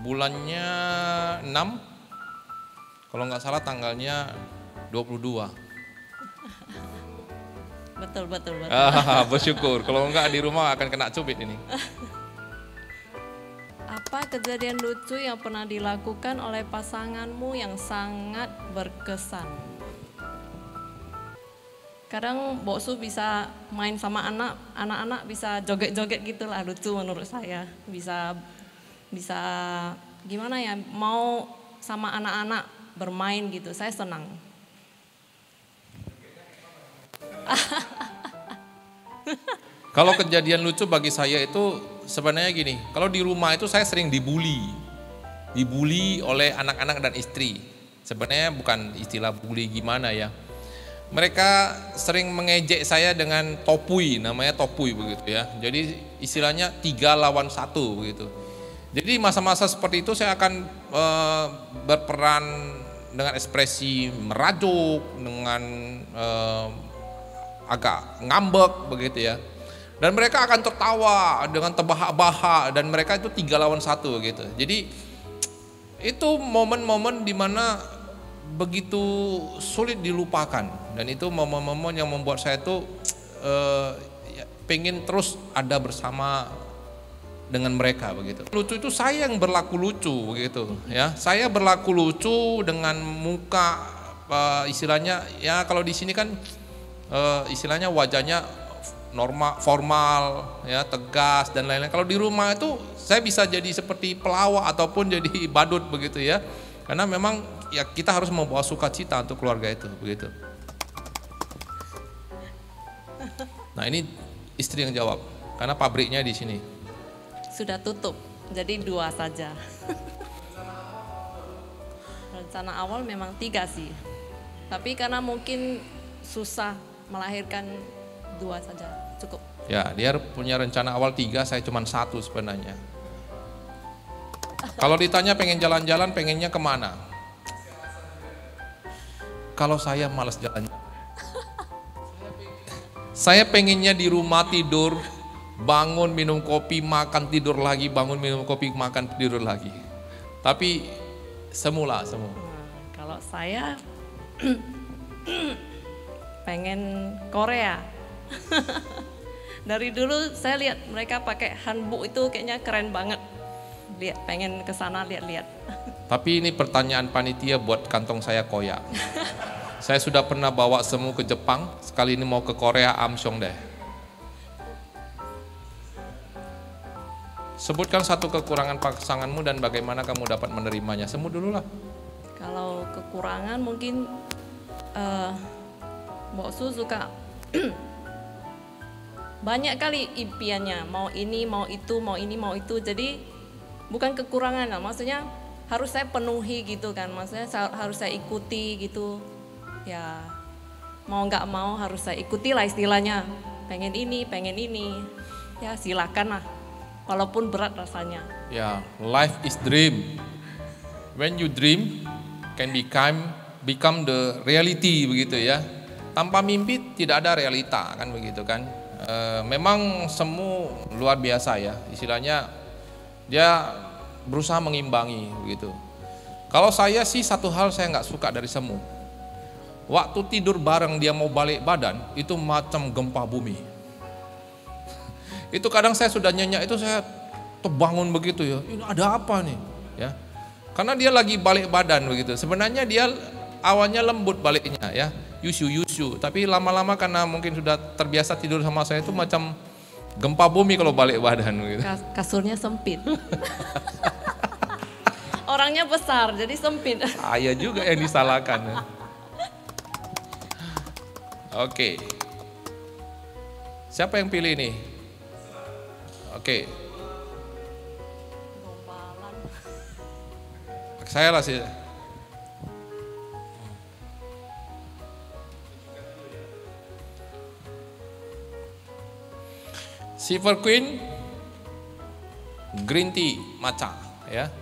bulannya 6, kalau nggak salah tanggalnya 22. Betul. Bersyukur, kalau enggak di rumah akan kena cubit ini. Apa kejadian lucu yang pernah dilakukan oleh pasanganmu yang sangat berkesan? kadang boksu bisa main sama anak-anak bisa joget-joget gitu lah, lucu menurut saya. Bisa gimana ya, mau sama anak-anak bermain gitu, saya senang. Kalau kejadian lucu bagi saya itu sebenarnya gini, kalau di rumah itu saya sering dibully oleh anak-anak dan istri. Sebenarnya bukan istilah bully gimana ya. Mereka sering mengejek saya dengan topui, namanya topui begitu ya. Jadi istilahnya 3 lawan 1 begitu. Jadi masa-masa seperti itu saya akan berperan dengan ekspresi merajuk, dengan agak ngambek begitu ya. Dan mereka akan tertawa dengan terbahak-bahak dan mereka itu 3 lawan 1 gitu. Jadi itu momen-momen dimana begitu sulit dilupakan, dan itu momen-momen yang membuat saya tuh pengen terus ada bersama dengan mereka begitu. Lucu itu saya yang berlaku lucu begitu ya. Saya berlaku lucu dengan muka istilahnya ya, kalau di sini kan istilahnya wajahnya normal, formal ya, tegas dan lain-lain. Kalau di rumah itu saya bisa jadi seperti pelawak ataupun jadi badut begitu ya. Karena memang ya kita harus membawa sukacita untuk keluarga itu begitu. Nah, ini istri yang jawab karena pabriknya di sini. Sudah tutup, jadi 2 saja. Rencana awal memang 3 sih. Tapi karena mungkin susah melahirkan 2 saja, cukup. Ya, dia punya rencana awal 3, saya cuma 1 sebenarnya. Kalau ditanya pengen jalan-jalan, pengennya kemana? Kalau saya malas jalan. Saya pengennya di rumah tidur, bangun minum kopi, makan tidur lagi, bangun minum kopi, makan tidur lagi. Tapi semula. Kalau saya pengen Korea. Dari dulu saya lihat mereka pakai hanbok itu kayaknya keren banget. Pengen ke sana lihat-lihat. Tapi ini pertanyaan panitia buat kantong saya koyak. Saya sudah pernah bawa semu ke Jepang, sekali ini mau ke Korea, amsyong deh. Sebutkan satu kekurangan pasanganmu dan bagaimana kamu dapat menerimanya. Semu dulu lah. Kalau kekurangan mungkin Mbok Su suka banyak kali impiannya, mau ini, mau itu, mau ini, mau itu. Jadi bukan kekurangan lah, maksudnya harus saya penuhi gitu kan, maksudnya harus saya ikuti gitu. Ya mau nggak mau harus saya ikuti lah istilahnya. Pengen ini. Ya silakan lah, walaupun berat rasanya. Ya, life is dream. When you dream can become the reality begitu ya. Tanpa mimpi tidak ada realita kan begitu kan. Memang semu luar biasa ya, istilahnya dia berusaha mengimbangi begitu. Kalau saya sih satu hal saya nggak suka dari semu. Waktu tidur bareng dia mau balik badan itu macam gempa bumi. Itu kadang saya sudah nyenyak itu saya terbangun begitu ya. Ini ada apa nih? Ya. Karena dia lagi balik badan begitu. Sebenarnya dia awalnya lembut baliknya ya. Yusu, tapi lama-lama karena mungkin sudah terbiasa tidur sama saya itu macam gempa bumi kalau balik badan gitu. Kasurnya sempit. Orangnya besar jadi sempit. Ayah juga yang disalahkan. Ya. Oke. Siapa yang pilih nih? Oke. Saya lah sih. Silver Queen, green tea, matcha, ya.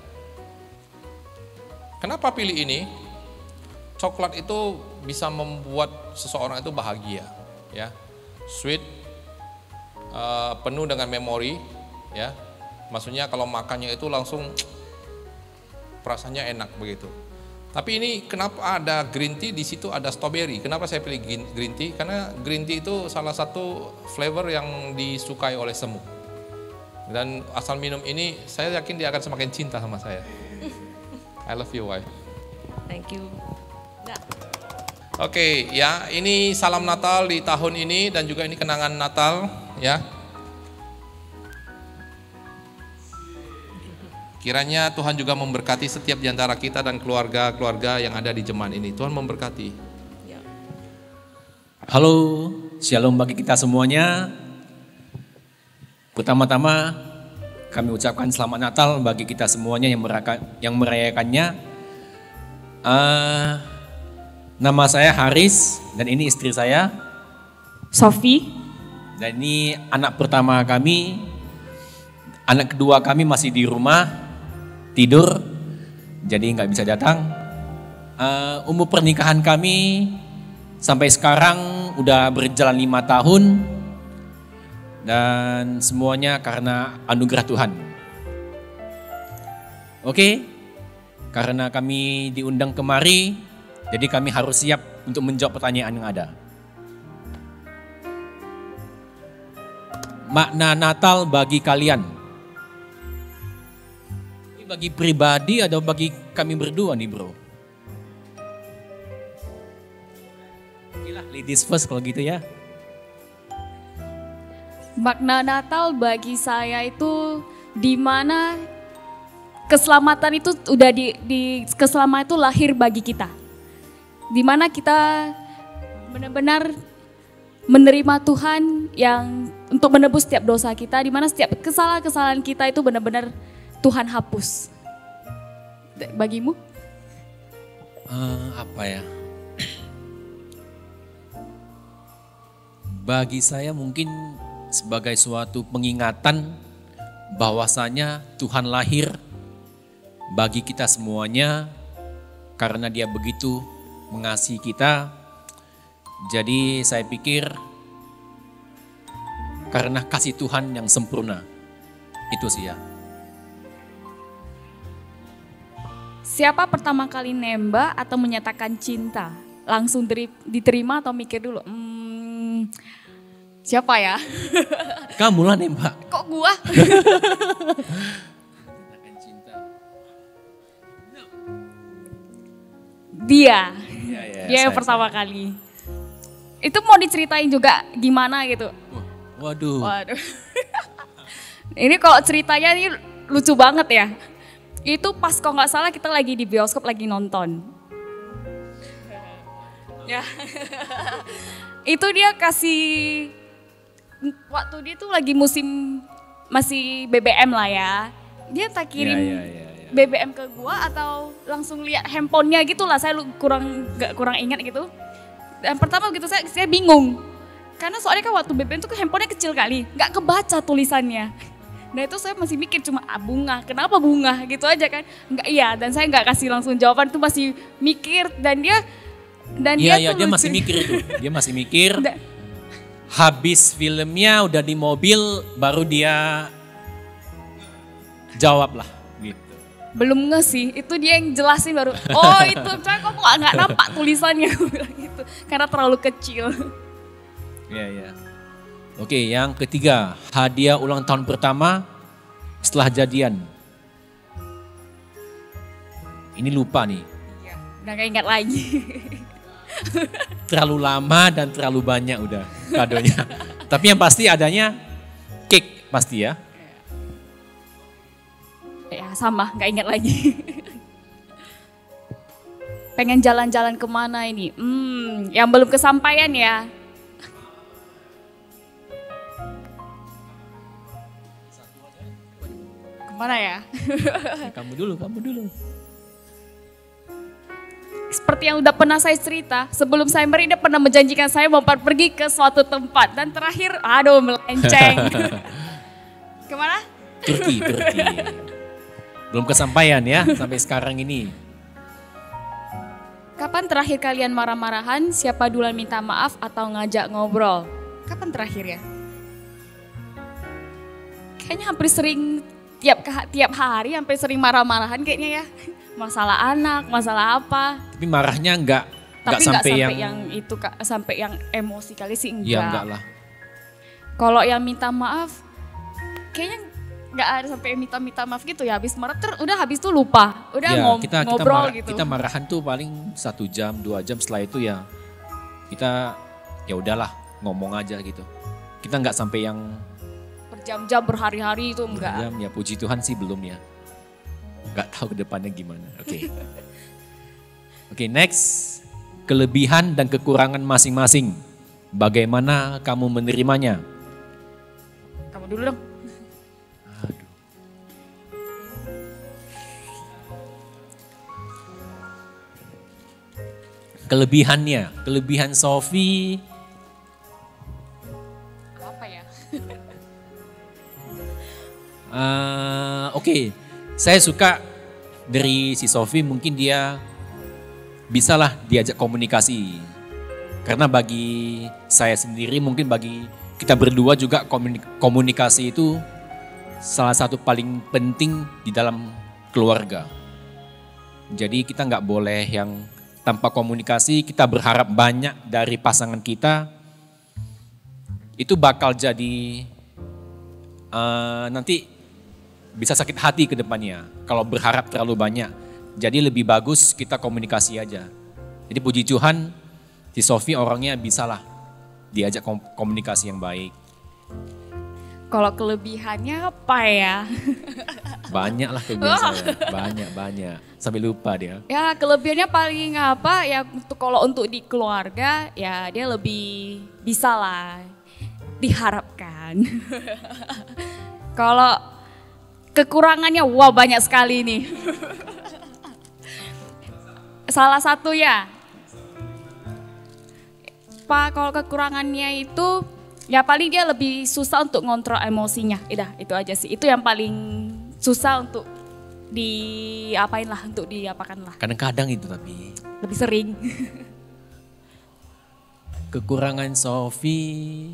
Kenapa pilih ini? Coklat itu bisa membuat seseorang itu bahagia, ya. Sweet, penuh dengan memori, ya. Maksudnya kalau makannya itu langsung perasaannya enak begitu. Tapi ini kenapa ada green tea, di situ ada strawberry. Kenapa saya pilih green tea? Karena green tea itu salah satu flavor yang disukai oleh semu. Dan asal minum ini, saya yakin dia akan semakin cinta sama saya. I love you, wife. Thank you. Nggak. Oke, ya, ini salam Natal di tahun ini dan juga ini kenangan Natal, ya. Kiranya Tuhan juga memberkati setiap di antara kita dan keluarga-keluarga yang ada di jemaat ini. Tuhan memberkati. Halo, shalom bagi kita semuanya. Pertama-tama kami ucapkan selamat Natal bagi kita semuanya yang merayakannya. Nama saya Haris dan ini istri saya Sofi. Dan ini anak pertama kami. Anak kedua kami masih di rumah tidur, jadi nggak bisa datang. Umur pernikahan kami sampai sekarang udah berjalan 5 tahun dan semuanya karena anugerah Tuhan. Oke, karena kami diundang kemari, jadi kami harus siap untuk menjawab pertanyaan yang ada. Makna Natal bagi kalian? Ini bagi pribadi atau bagi kami berdua nih bro? Oke lah, ladies first kalau gitu ya. Makna Natal bagi saya itu di mana keselamatan itu udah keselamatan itu lahir bagi kita. Di mana kita benar-benar menerima Tuhan yang untuk menebus setiap dosa kita, di mana setiap kesalahan-kesalahan kita itu benar-benar Tuhan hapus. Bagimu? Apa ya? Bagi saya mungkin sebagai suatu pengingatan bahwasanya Tuhan lahir bagi kita semuanya karena Dia begitu mengasihi kita. Jadi saya pikir karena kasih Tuhan yang sempurna. Itu sih ya. Siapa pertama kali nembak atau menyatakan cinta? Langsung diterima atau mikir dulu? Siapa ya? Kamu lah nembak. Kok gua? Dia yang pertama kali. Itu mau diceritain juga gimana gitu. Waduh. Ini kalau ceritanya ini lucu banget ya. Itu pas kalau nggak salah kita lagi di bioskop lagi nonton. Ya. Itu dia kasih, waktu dia tuh lagi musim masih BBM lah ya. Dia tak kirim BBM ke gua atau langsung lihat handphonenya gitu lah, saya kurang ingat gitu. Dan pertama gitu saya bingung, karena soalnya kan waktu BBM tuh handphonenya kecil kali, nggak kebaca tulisannya. Nah itu saya masih mikir cuma bunga, kenapa bunga gitu aja kan? Nggak, iya, dan saya nggak kasih langsung jawaban, tuh masih mikir dan dia masih mikir itu, dia masih mikir. Habis filmnya udah di mobil baru dia jawab lah gitu. Belum nge sih, itu dia yang jelasin baru. Oh itu, saya kok nggak nampak tulisannya gitu, karena terlalu kecil. Iya. Oke, yang ketiga, hadiah ulang tahun pertama setelah jadian. Ini lupa nih. Iya, udah gak ingat lagi. Terlalu lama dan terlalu banyak udah kadonya. Tapi yang pasti adanya cake pasti ya. Ya sama, gak ingat lagi. Pengen jalan-jalan kemana ini? Yang belum kesampaian ya. Kemana ya? Kamu dulu. Seperti yang udah pernah saya cerita, sebelum saya dia pernah menjanjikan saya mau pergi ke suatu tempat. Dan terakhir, melenceng. Kemana? Turki. Belum kesampaian ya sampai sekarang ini. Kapan terakhir kalian marah-marahan, siapa duluan minta maaf atau ngajak ngobrol? Kapan terakhir ya? Kayaknya hampir sering tiap hari hampir sering marah-marahan kayaknya ya. Masalah anak, masalah apa. Tapi marahnya enggak sampai yang itu Kak, sampai yang emosi kali sih enggak. Iya enggak lah. Kalau yang minta maaf kayaknya enggak ada sampai minta maaf gitu ya. Habis marah udah habis itu lupa. Udah ya, ngobrol gitu. Kita marahan tuh paling 1 jam, 2 jam, setelah itu ya kita ya udahlah ngomong aja gitu. Kita nggak sampai yang Berjam-jam, berhari-hari itu enggak. berjam, ya puji Tuhan sih belum ya. Nggak tahu ke depannya gimana. Oke. Oke, next. Kelebihan dan kekurangan masing-masing. Bagaimana kamu menerimanya? Kamu dulu dong. Kelebihannya, kelebihan Sofi. Apa ya? Oke, saya suka dari si Sofi, mungkin dia bisalah diajak komunikasi. Karena bagi saya sendiri, mungkin bagi kita berdua juga komunikasi itu salah satu paling penting di dalam keluarga. Jadi kita nggak boleh yang tanpa komunikasi kita berharap banyak dari pasangan kita, itu bakal jadi nanti bisa sakit hati ke depannya kalau berharap terlalu banyak. Jadi lebih bagus kita komunikasi aja. Jadi puji Tuhan si Sofi orangnya bisalah diajak komunikasi yang baik. Kalau kelebihannya apa ya? Banyak lah kelebihan saya, banyak. Sampai lupa dia. Ya kelebihannya paling apa ya, kalau untuk di keluarga ya dia lebih bisa lah diharapkan. Kalau kekurangannya wah banyak sekali nih. Salah satu ya, Pak, kalau kekurangannya itu ya paling dia lebih susah untuk ngontrol emosinya. Itu aja sih. Itu yang paling susah untuk diapakan lah. Kadang-kadang itu tapi. Lebih sering. Kekurangan Sofi.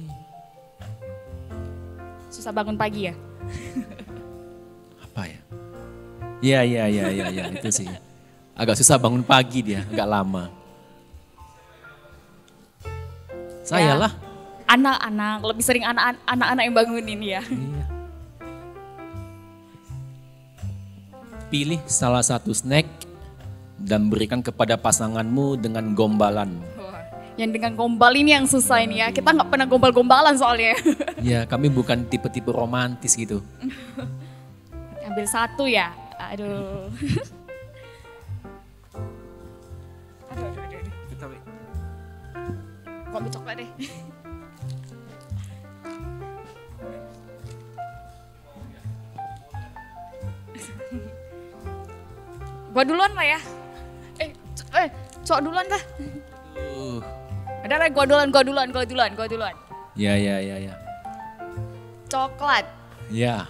Susah bangun pagi ya. Apa ya? Iya itu sih. Agak susah bangun pagi dia, agak lama. Saya Ya. lah. Anak-anak, lebih sering anak-anak yang bangunin ya. Iya. Pilih salah satu snack dan berikan kepada pasanganmu dengan gombalan. Yang dengan gombal ini yang susah ini ya. Kita nggak pernah gombal-gombalan soalnya. Ya kami bukan tipe-tipe romantis gitu. Ambil satu ya. Aduh. Aduh. Gua ambil coklat deh. Gua duluan lah ya. Cok duluan kah? Ada lah, gua duluan. Ya. Coklat. Ya.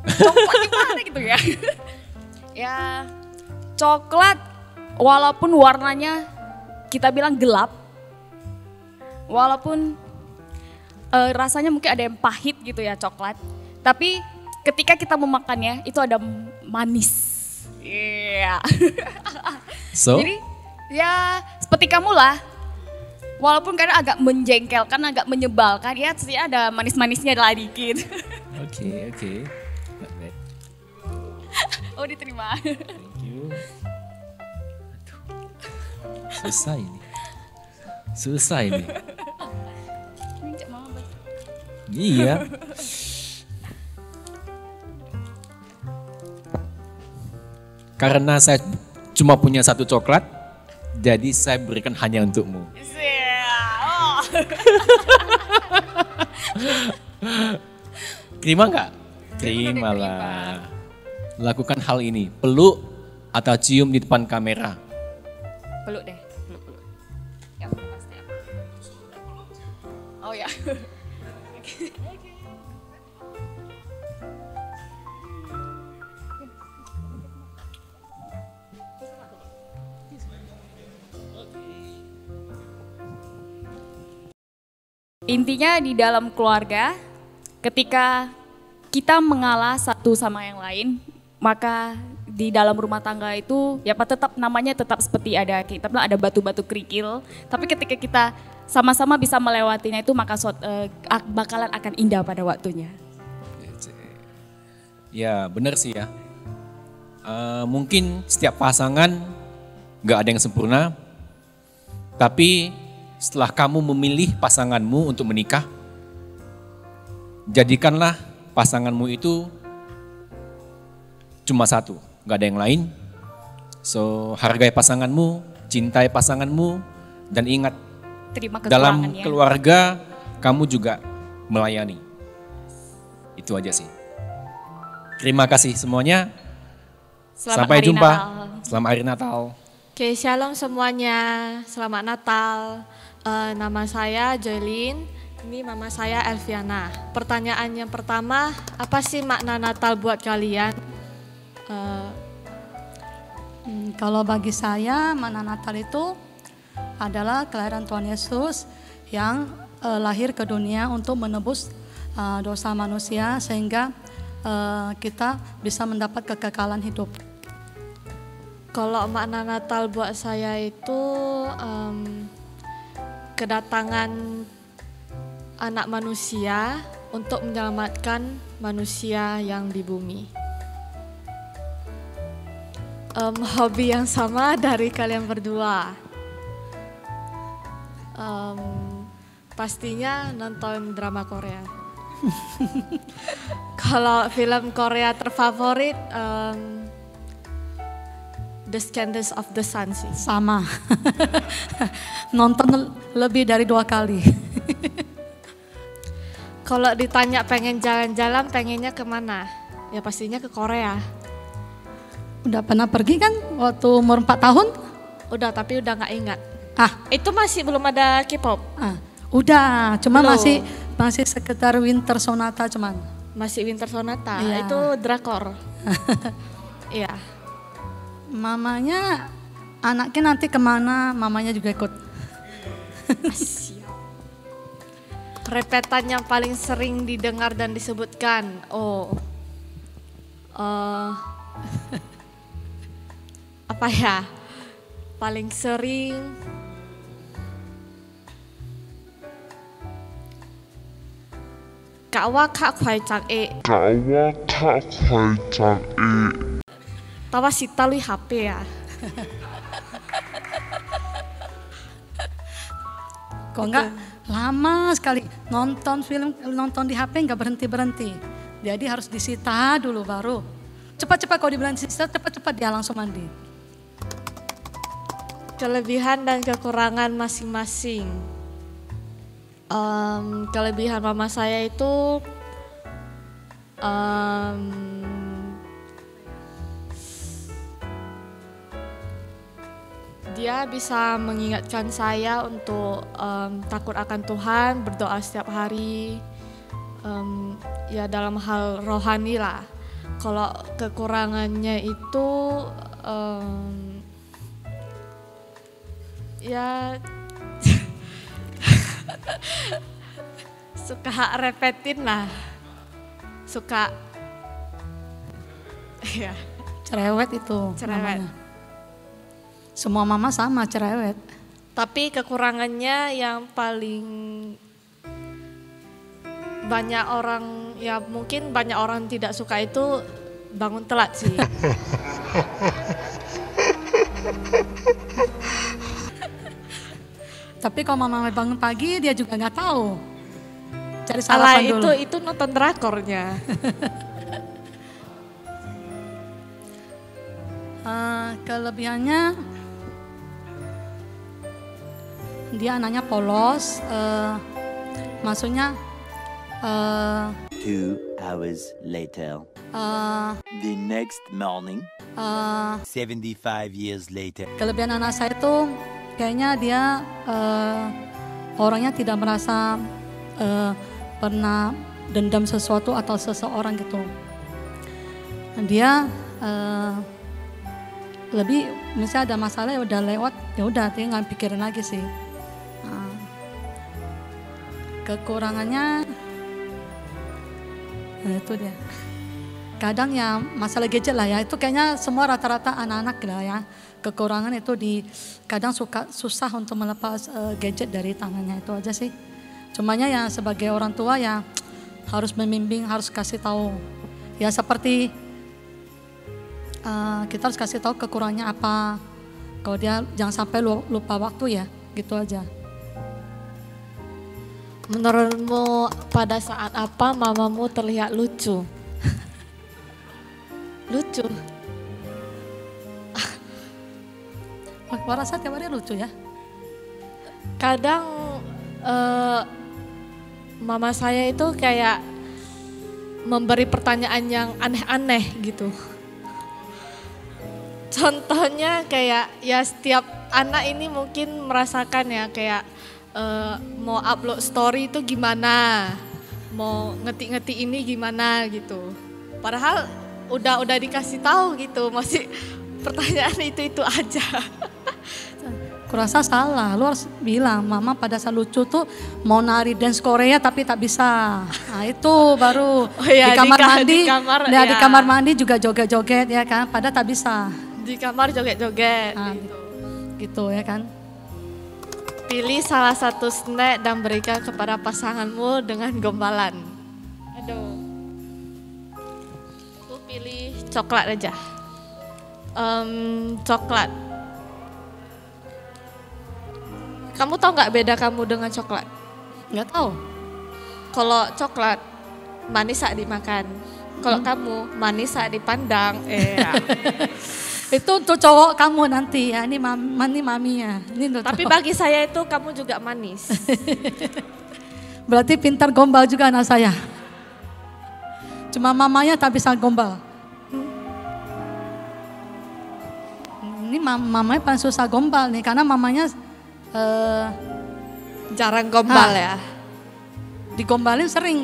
Coklat gimana gitu ya? Ya, coklat walaupun warnanya kita bilang gelap, walaupun rasanya mungkin ada yang pahit gitu ya coklat, tapi ketika kita memakannya itu ada manis. Iya. So? Jadi ya seperti kamu lah, walaupun kadang agak menjengkelkan, agak menyebalkan, ya ada manis-manisnya lah dikit. Oke. Oh diterima. Thank you. Aduh. Susah ini. Minta mama bantu. Iya. Karena saya cuma punya satu coklat, jadi saya berikan hanya untukmu. Oh. Terima nggak? Terimalah. Lakukan hal ini, peluk atau cium di depan kamera. Peluk deh, peluk. Ya pasti. Oh ya. Intinya di dalam keluarga, ketika kita mengalah satu sama yang lain, maka di dalam rumah tangga itu ya tetap namanya tetap seperti kita bilang ada batu-batu kerikil, tapi ketika kita sama-sama bisa melewatinya itu maka bakalan akan indah pada waktunya. Ya benar sih ya. Mungkin setiap pasangan gak ada yang sempurna. Tapi setelah kamu memilih pasanganmu untuk menikah, jadikanlah pasanganmu itu cuma satu, gak ada yang lain. So hargai pasanganmu, cintai pasanganmu, dan ingat Terima dalam kekurangannya. keluarga kamu juga melayani. Itu aja sih. Terima kasih semuanya. Selamat Sampai Hari jumpa. Natal. Selamat Hari Natal. Oke, shalom semuanya. Selamat Natal. Nama saya Joylin. Ini mama saya Elviana. Pertanyaan yang pertama, apa sih makna Natal buat kalian? Kalau bagi saya, makna Natal itu adalah kelahiran Tuhan Yesus yang lahir ke dunia untuk menebus dosa manusia sehingga kita bisa mendapat kekekalan hidup. Kalau makna Natal buat saya itu kedatangan anak manusia untuk menyelamatkan manusia yang di bumi. Hobi yang sama dari kalian berdua. Pastinya nonton drama Korea. Kalau film Korea terfavorit, The Scandals of the Sun sih. Sama. Nonton lebih dari 2 kali. Kalau ditanya pengen jalan-jalan, pengennya kemana? Ya pastinya ke Korea. Udah pernah pergi kan waktu umur 4 tahun? Udah, tapi udah nggak ingat. Ah, Itu masih belum ada K-pop. udah, cuma Belum. masih sekitar Winter Sonata cuman. Masih Winter Sonata. Iya. Itu drakor. Iya. Mamanya, anaknya nanti kemana, mamanya juga ikut. Repetan yang paling sering didengar dan disebutkan. Apa ya? Paling sering Kak wa kak kwai chang e. Tawa sita lui HP ya. Kok enggak lama sekali nonton film, nonton di HP enggak berhenti-berhenti. Jadi harus disita dulu baru. Cepat-cepat kalau dibilang sisa, cepat-cepat dia langsung mandi. Kelebihan dan kekurangan masing-masing. Kelebihan mama saya itu dia bisa mengingatkan saya untuk takut akan Tuhan, berdoa setiap hari, ya dalam hal rohani lah. Kalau kekurangannya itu ya suka repetin lah, suka ya Cerewet itu. cerewet. namanya. Semua mama sama cerewet. Tapi kekurangannya yang paling banyak orang, ya mungkin banyak orang tidak suka itu bangun telat sih. Tapi kalau mama bangun pagi dia juga nggak tahu. Cari Salah sarapan dulu. itu nonton drakornya. Kelebihannya dia anaknya polos, maksudnya 2 hours later. The next morning, 75 years later. kelebihan anak saya itu kayaknya dia orangnya tidak merasa pernah dendam sesuatu atau seseorang gitu. Dia lebih misalnya ada masalah ya udah lewat, ya udah dia nggak pikirin lagi sih. Kekurangannya itu dia. Kadang ya masalah gadget lah ya, itu kayaknya semua rata-rata anak-anak lah ya. Kekurangan itu kadang susah untuk melepas gadget dari tangannya, itu aja sih. Cumanya ya sebagai orang tua ya harus membimbing, harus kasih tahu. Ya seperti kita harus kasih tahu kekurangannya apa. Kalau dia jangan sampai lupa waktu ya, gitu aja. Menurutmu pada saat apa mamamu terlihat lucu? Lucu. Rasa tiap hari lucu ya. Kadang mama saya itu kayak memberi pertanyaan yang aneh-aneh gitu. Contohnya kayak ya setiap anak ini mungkin merasakan ya kayak mau upload story itu gimana, mau ngetik-ngetik ini gimana gitu. Padahal udah dikasih tahu gitu, masih pertanyaan itu aja. Kurasa salah, lu harus bilang mama pada saat lucu tuh mau nari dance Korea tapi tak bisa. Nah itu baru iya, di kamar mandi, di kamar mandi juga joget-joget ya kan, pada tak bisa. Di kamar joget-joget nah, gitu ya kan. Pilih salah satu snack dan berikan kepada pasanganmu dengan gombalan. Aduh. Aku pilih coklat aja. Coklat. Kamu tahu nggak beda kamu dengan coklat? Nggak tahu. Kalau coklat manis saat dimakan. Kalau kamu manis saat dipandang. Itu untuk cowok kamu nanti ya. Ini maminya. Ini tapi bagi saya itu kamu juga manis. Berarti pintar gombal juga anak saya. Cuma mamanya tak bisa gombal. Ini mamanya paling susah gombal nih karena mamanya jarang gombal ya. Digombalin sering.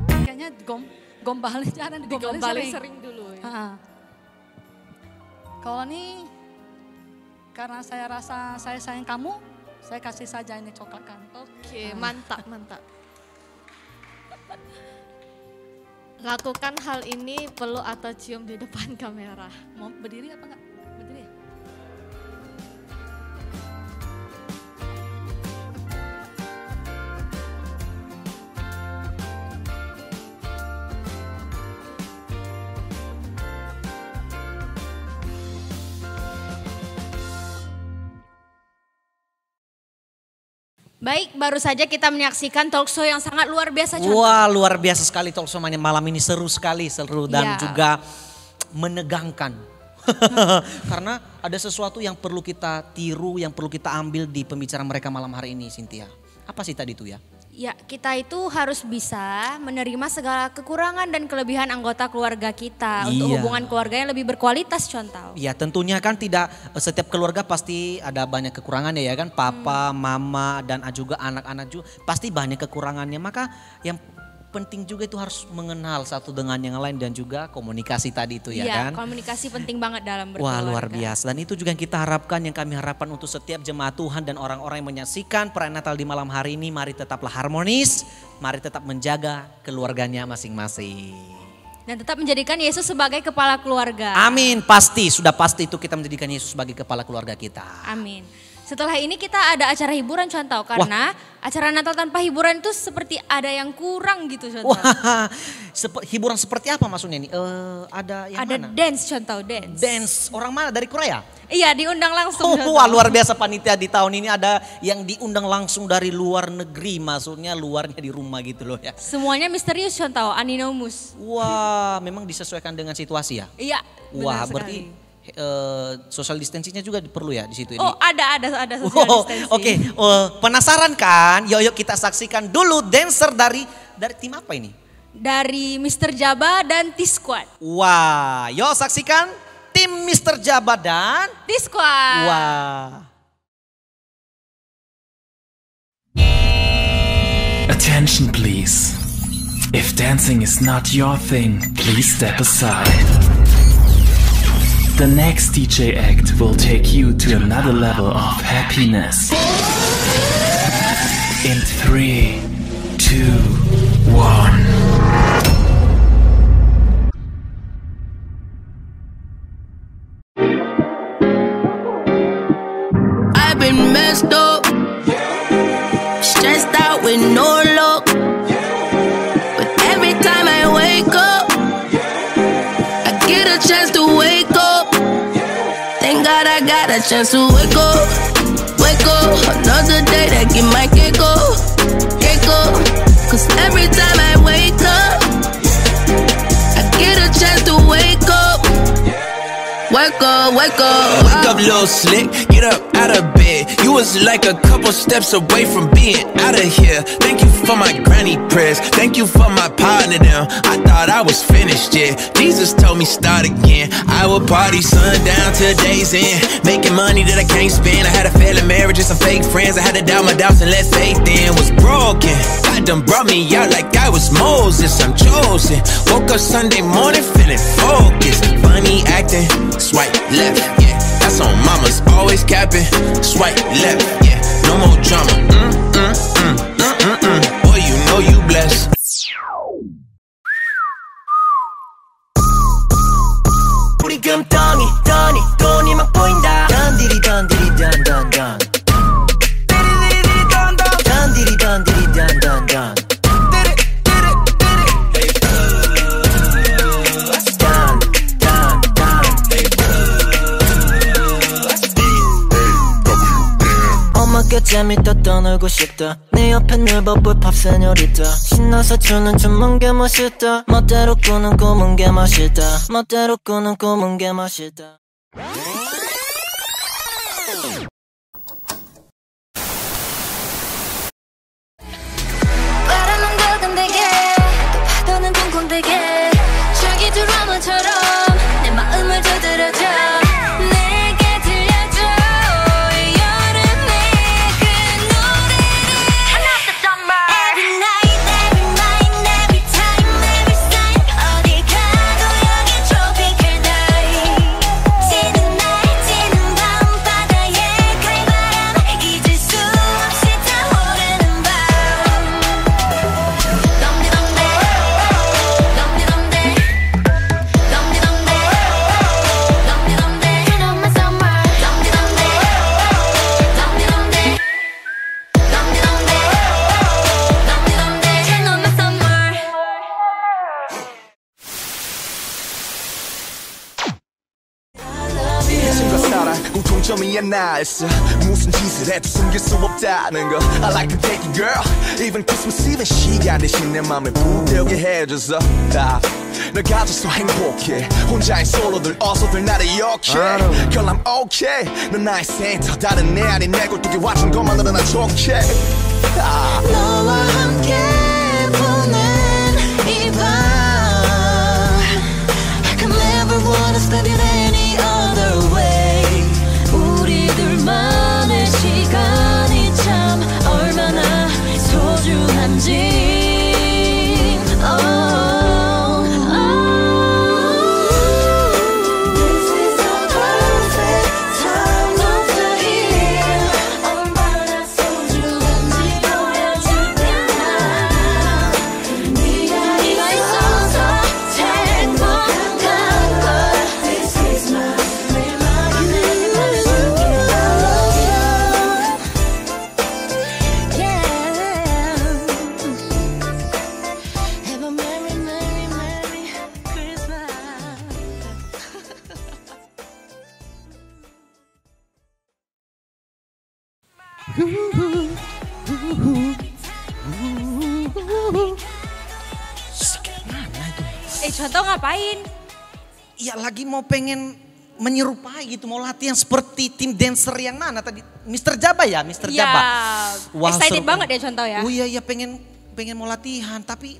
Kayaknya gombalin jarang, digombalin sering dulu ya. Kalau ini karena saya rasa saya sayang kamu, saya kasih saja ini coklat kan. Oke, mantap. Lakukan hal ini peluk atau cium di depan kamera. Mau berdiri apa enggak? Berdiri. Baik, baru saja kita menyaksikan talkshow yang sangat luar biasa. Contoh. Wah, luar biasa sekali talkshow malam ini, seru sekali, dan juga menegangkan. Karena ada sesuatu yang perlu kita tiru, yang perlu kita ambil di pembicaraan mereka malam hari ini, Cynthia. Apa sih tadi itu ya? Ya, kita itu harus bisa menerima segala kekurangan dan kelebihan anggota keluarga kita untuk hubungan keluarga yang lebih berkualitas, contoh. Iya, tentunya kan tidak setiap keluarga pasti ada banyak kekurangannya ya kan, papa, mama dan juga anak-anak juga pasti banyak kekurangannya. Maka yang penting juga itu harus mengenal satu dengan yang lain dan juga komunikasi tadi itu ya kan. Iya, komunikasi penting banget dalam berkeluarga. Wah, luar biasa. Dan itu juga yang kita harapkan, yang kami harapkan untuk setiap jemaat Tuhan dan orang-orang yang menyaksikan perayaan Natal di malam hari ini. Mari tetaplah harmonis, mari tetap menjaga keluarganya masing-masing. Dan tetap menjadikan Yesus sebagai kepala keluarga. Amin, pasti, sudah pasti itu kita menjadikan Yesus sebagai kepala keluarga kita. Amin. Setelah ini kita ada acara hiburan, contoh, karena acara Natal tanpa hiburan itu seperti ada yang kurang gitu, contoh. Wah, hiburan seperti apa maksudnya nih? Ada yang ada mana? Dance, contoh, dance. Dance, orang mana? Dari Korea? Iya, diundang langsung. Wah, luar biasa panitia di tahun ini ada yang diundang langsung dari luar negeri, maksudnya luarnya di rumah gitu loh ya. Semuanya misterius, contoh, anonymous. Wah, memang disesuaikan dengan situasi ya? Iya, wah, benar berarti sekali. Social distancingnya juga perlu ya di situ ini. Oh, ada social distancing. Oke, penasaran kan? Yuk kita saksikan dulu dancer dari tim apa ini? Dari Mr. Jaba dan T-Squad. Wah, yuk saksikan tim Mr. Jaba dan T-Squad. Wah. Attention please. If dancing is not your thing, please step aside. The next DJ act will take you to another level of happiness. In 3, 2, 1. I've been messed up, stressed out with no luck. But every time I wake up, got a chance to wake up, another day that get my cake up. Cause every time I wake up, I get a chance to wake up. Wake up, wake up. Wake up, little slick, get up out of bed. You was like a couple steps away from being out of here. Thank you for my granny prayers, thank you for my partner them. I thought I was finished, yeah. Jesus told me start again. I would party sundown till day's end, making money that I can't spend. I had a failing marriage and some fake friends. I had to doubt my doubts and let faith in. Was broken, God done brought me out like I was Moses. I'm chosen. Woke up Sunday morning feeling focused. Funny acting, swipe left, yeah. That's on mamas, always capping. Swipe left, yeah. No more drama. Boy, you know you blessed. 우리 금덩이 돈이만 보인다. 단디리 단디리 단단단. 디리디리 단단. 단디리 단디리 단단단. 재밌다 떠놀고 싶다 네 옆에 늘 버블 팝 세뇨리타 신나서 추는 춤은 게 멋있다 멋대로 꾸는 꿈은 게 멋있다 멋대로 꾸는 꿈은 게 멋있다 바람은 두근대게 또 파도는 쿵쿵대게 저기 드라마처럼 내 마음을 두드려줘 공통점이야 나였어 무슨 짓을 해도 숨길 수 없다는 거 I like to take you girl Even Christmas Eve 시간 대신 내 맘에 불 태우게 해줘서 널 가져서 행복해 혼자인 솔로들 어서들 나를 욕해 Girl I'm okay 넌 나의 센터 다른 애 아닌 내 굴뚝에 와준 것만으로 난 좋게 너와 함께 보낸 이 밤 I can never wanna spend it any other way 우리들만의 시간이 참 얼마나 소중한지 This is the perfect time of the year 얼마나 소중한지 보여줄게 나 네가 있어서 행복한 걸 This is my Contoh ngapain? Ya lagi mau pengen menyerupai gitu, mau latihan seperti tim dancer yang mana tadi? Mr. Jaba ya, Mr. Ya, Jaba. Wah, excited banget ya contoh ya. Oh iya pengen mau latihan, tapi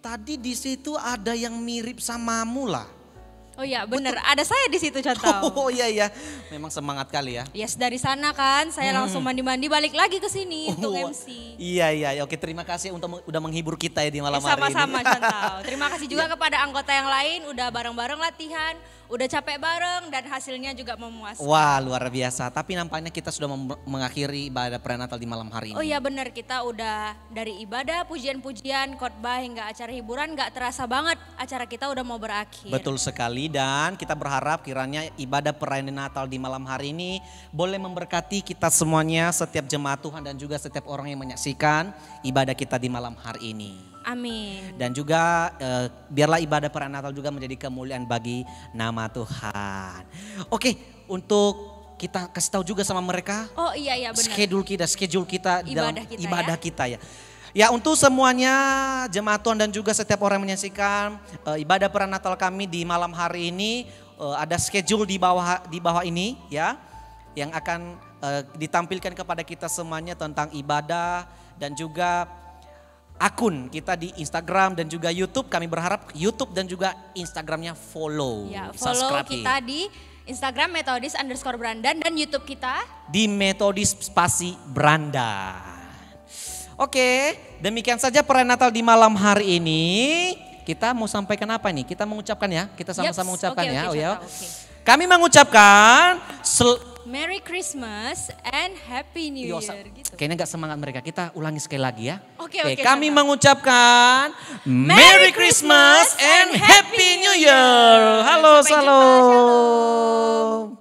tadi di situ ada yang mirip samamu lah. Oh iya bener, ada saya di situ contoh. Oh iya, memang semangat kali ya. Yes, dari sana kan saya langsung mandi-mandi balik lagi ke sini untuk MC. Iya, oke, terima kasih udah menghibur kita ya di malam hari ini. Sama-sama contoh. Terima kasih juga kepada anggota yang lain udah bareng-bareng latihan, udah capek bareng dan hasilnya juga memuaskan. Wah, luar biasa. Tapi nampaknya kita sudah mengakhiri ibadah prenatal di malam hari ini. Oh iya benar, kita udah dari ibadah, pujian-pujian, khotbah hingga acara hiburan, gak terasa banget acara kita udah mau berakhir. Betul sekali, dan kita berharap kiranya ibadah perayaan Natal di malam hari ini boleh memberkati kita semuanya, setiap jemaat Tuhan dan juga setiap orang yang menyaksikan ibadah kita di malam hari ini. Amin. Dan juga biarlah ibadah perayaan Natal juga menjadi kemuliaan bagi nama Tuhan. Oke, untuk kita kasih tahu juga sama mereka. Oh iya benar. Schedule kita dalam Kita, ibadah kita ya. Ya untuk semuanya jemaat Tuhan dan juga setiap orang yang menyaksikan ibadah peranatal kami di malam hari ini ada schedule di bawah ini ya yang akan ditampilkan kepada kita semuanya tentang ibadah dan juga akun kita di Instagram dan juga YouTube. Kami berharap YouTube dan juga Instagramnya follow. Ya, follow kita di Instagram Metodis_Brandan dan YouTube kita di Metodis Branda. Oke, demikian saja perayaan Natal di malam hari ini. Kita mau sampaikan apa nih? Kita mengucapkan ya, kita sama-sama mengucapkan ya. Kami mengucapkan Merry Christmas and Happy New Year. Gitu. Kayaknya gak semangat mereka, kita ulangi sekali lagi ya. Oke, kami mengucapkan Merry Christmas and Happy New Year. Halo, shalom.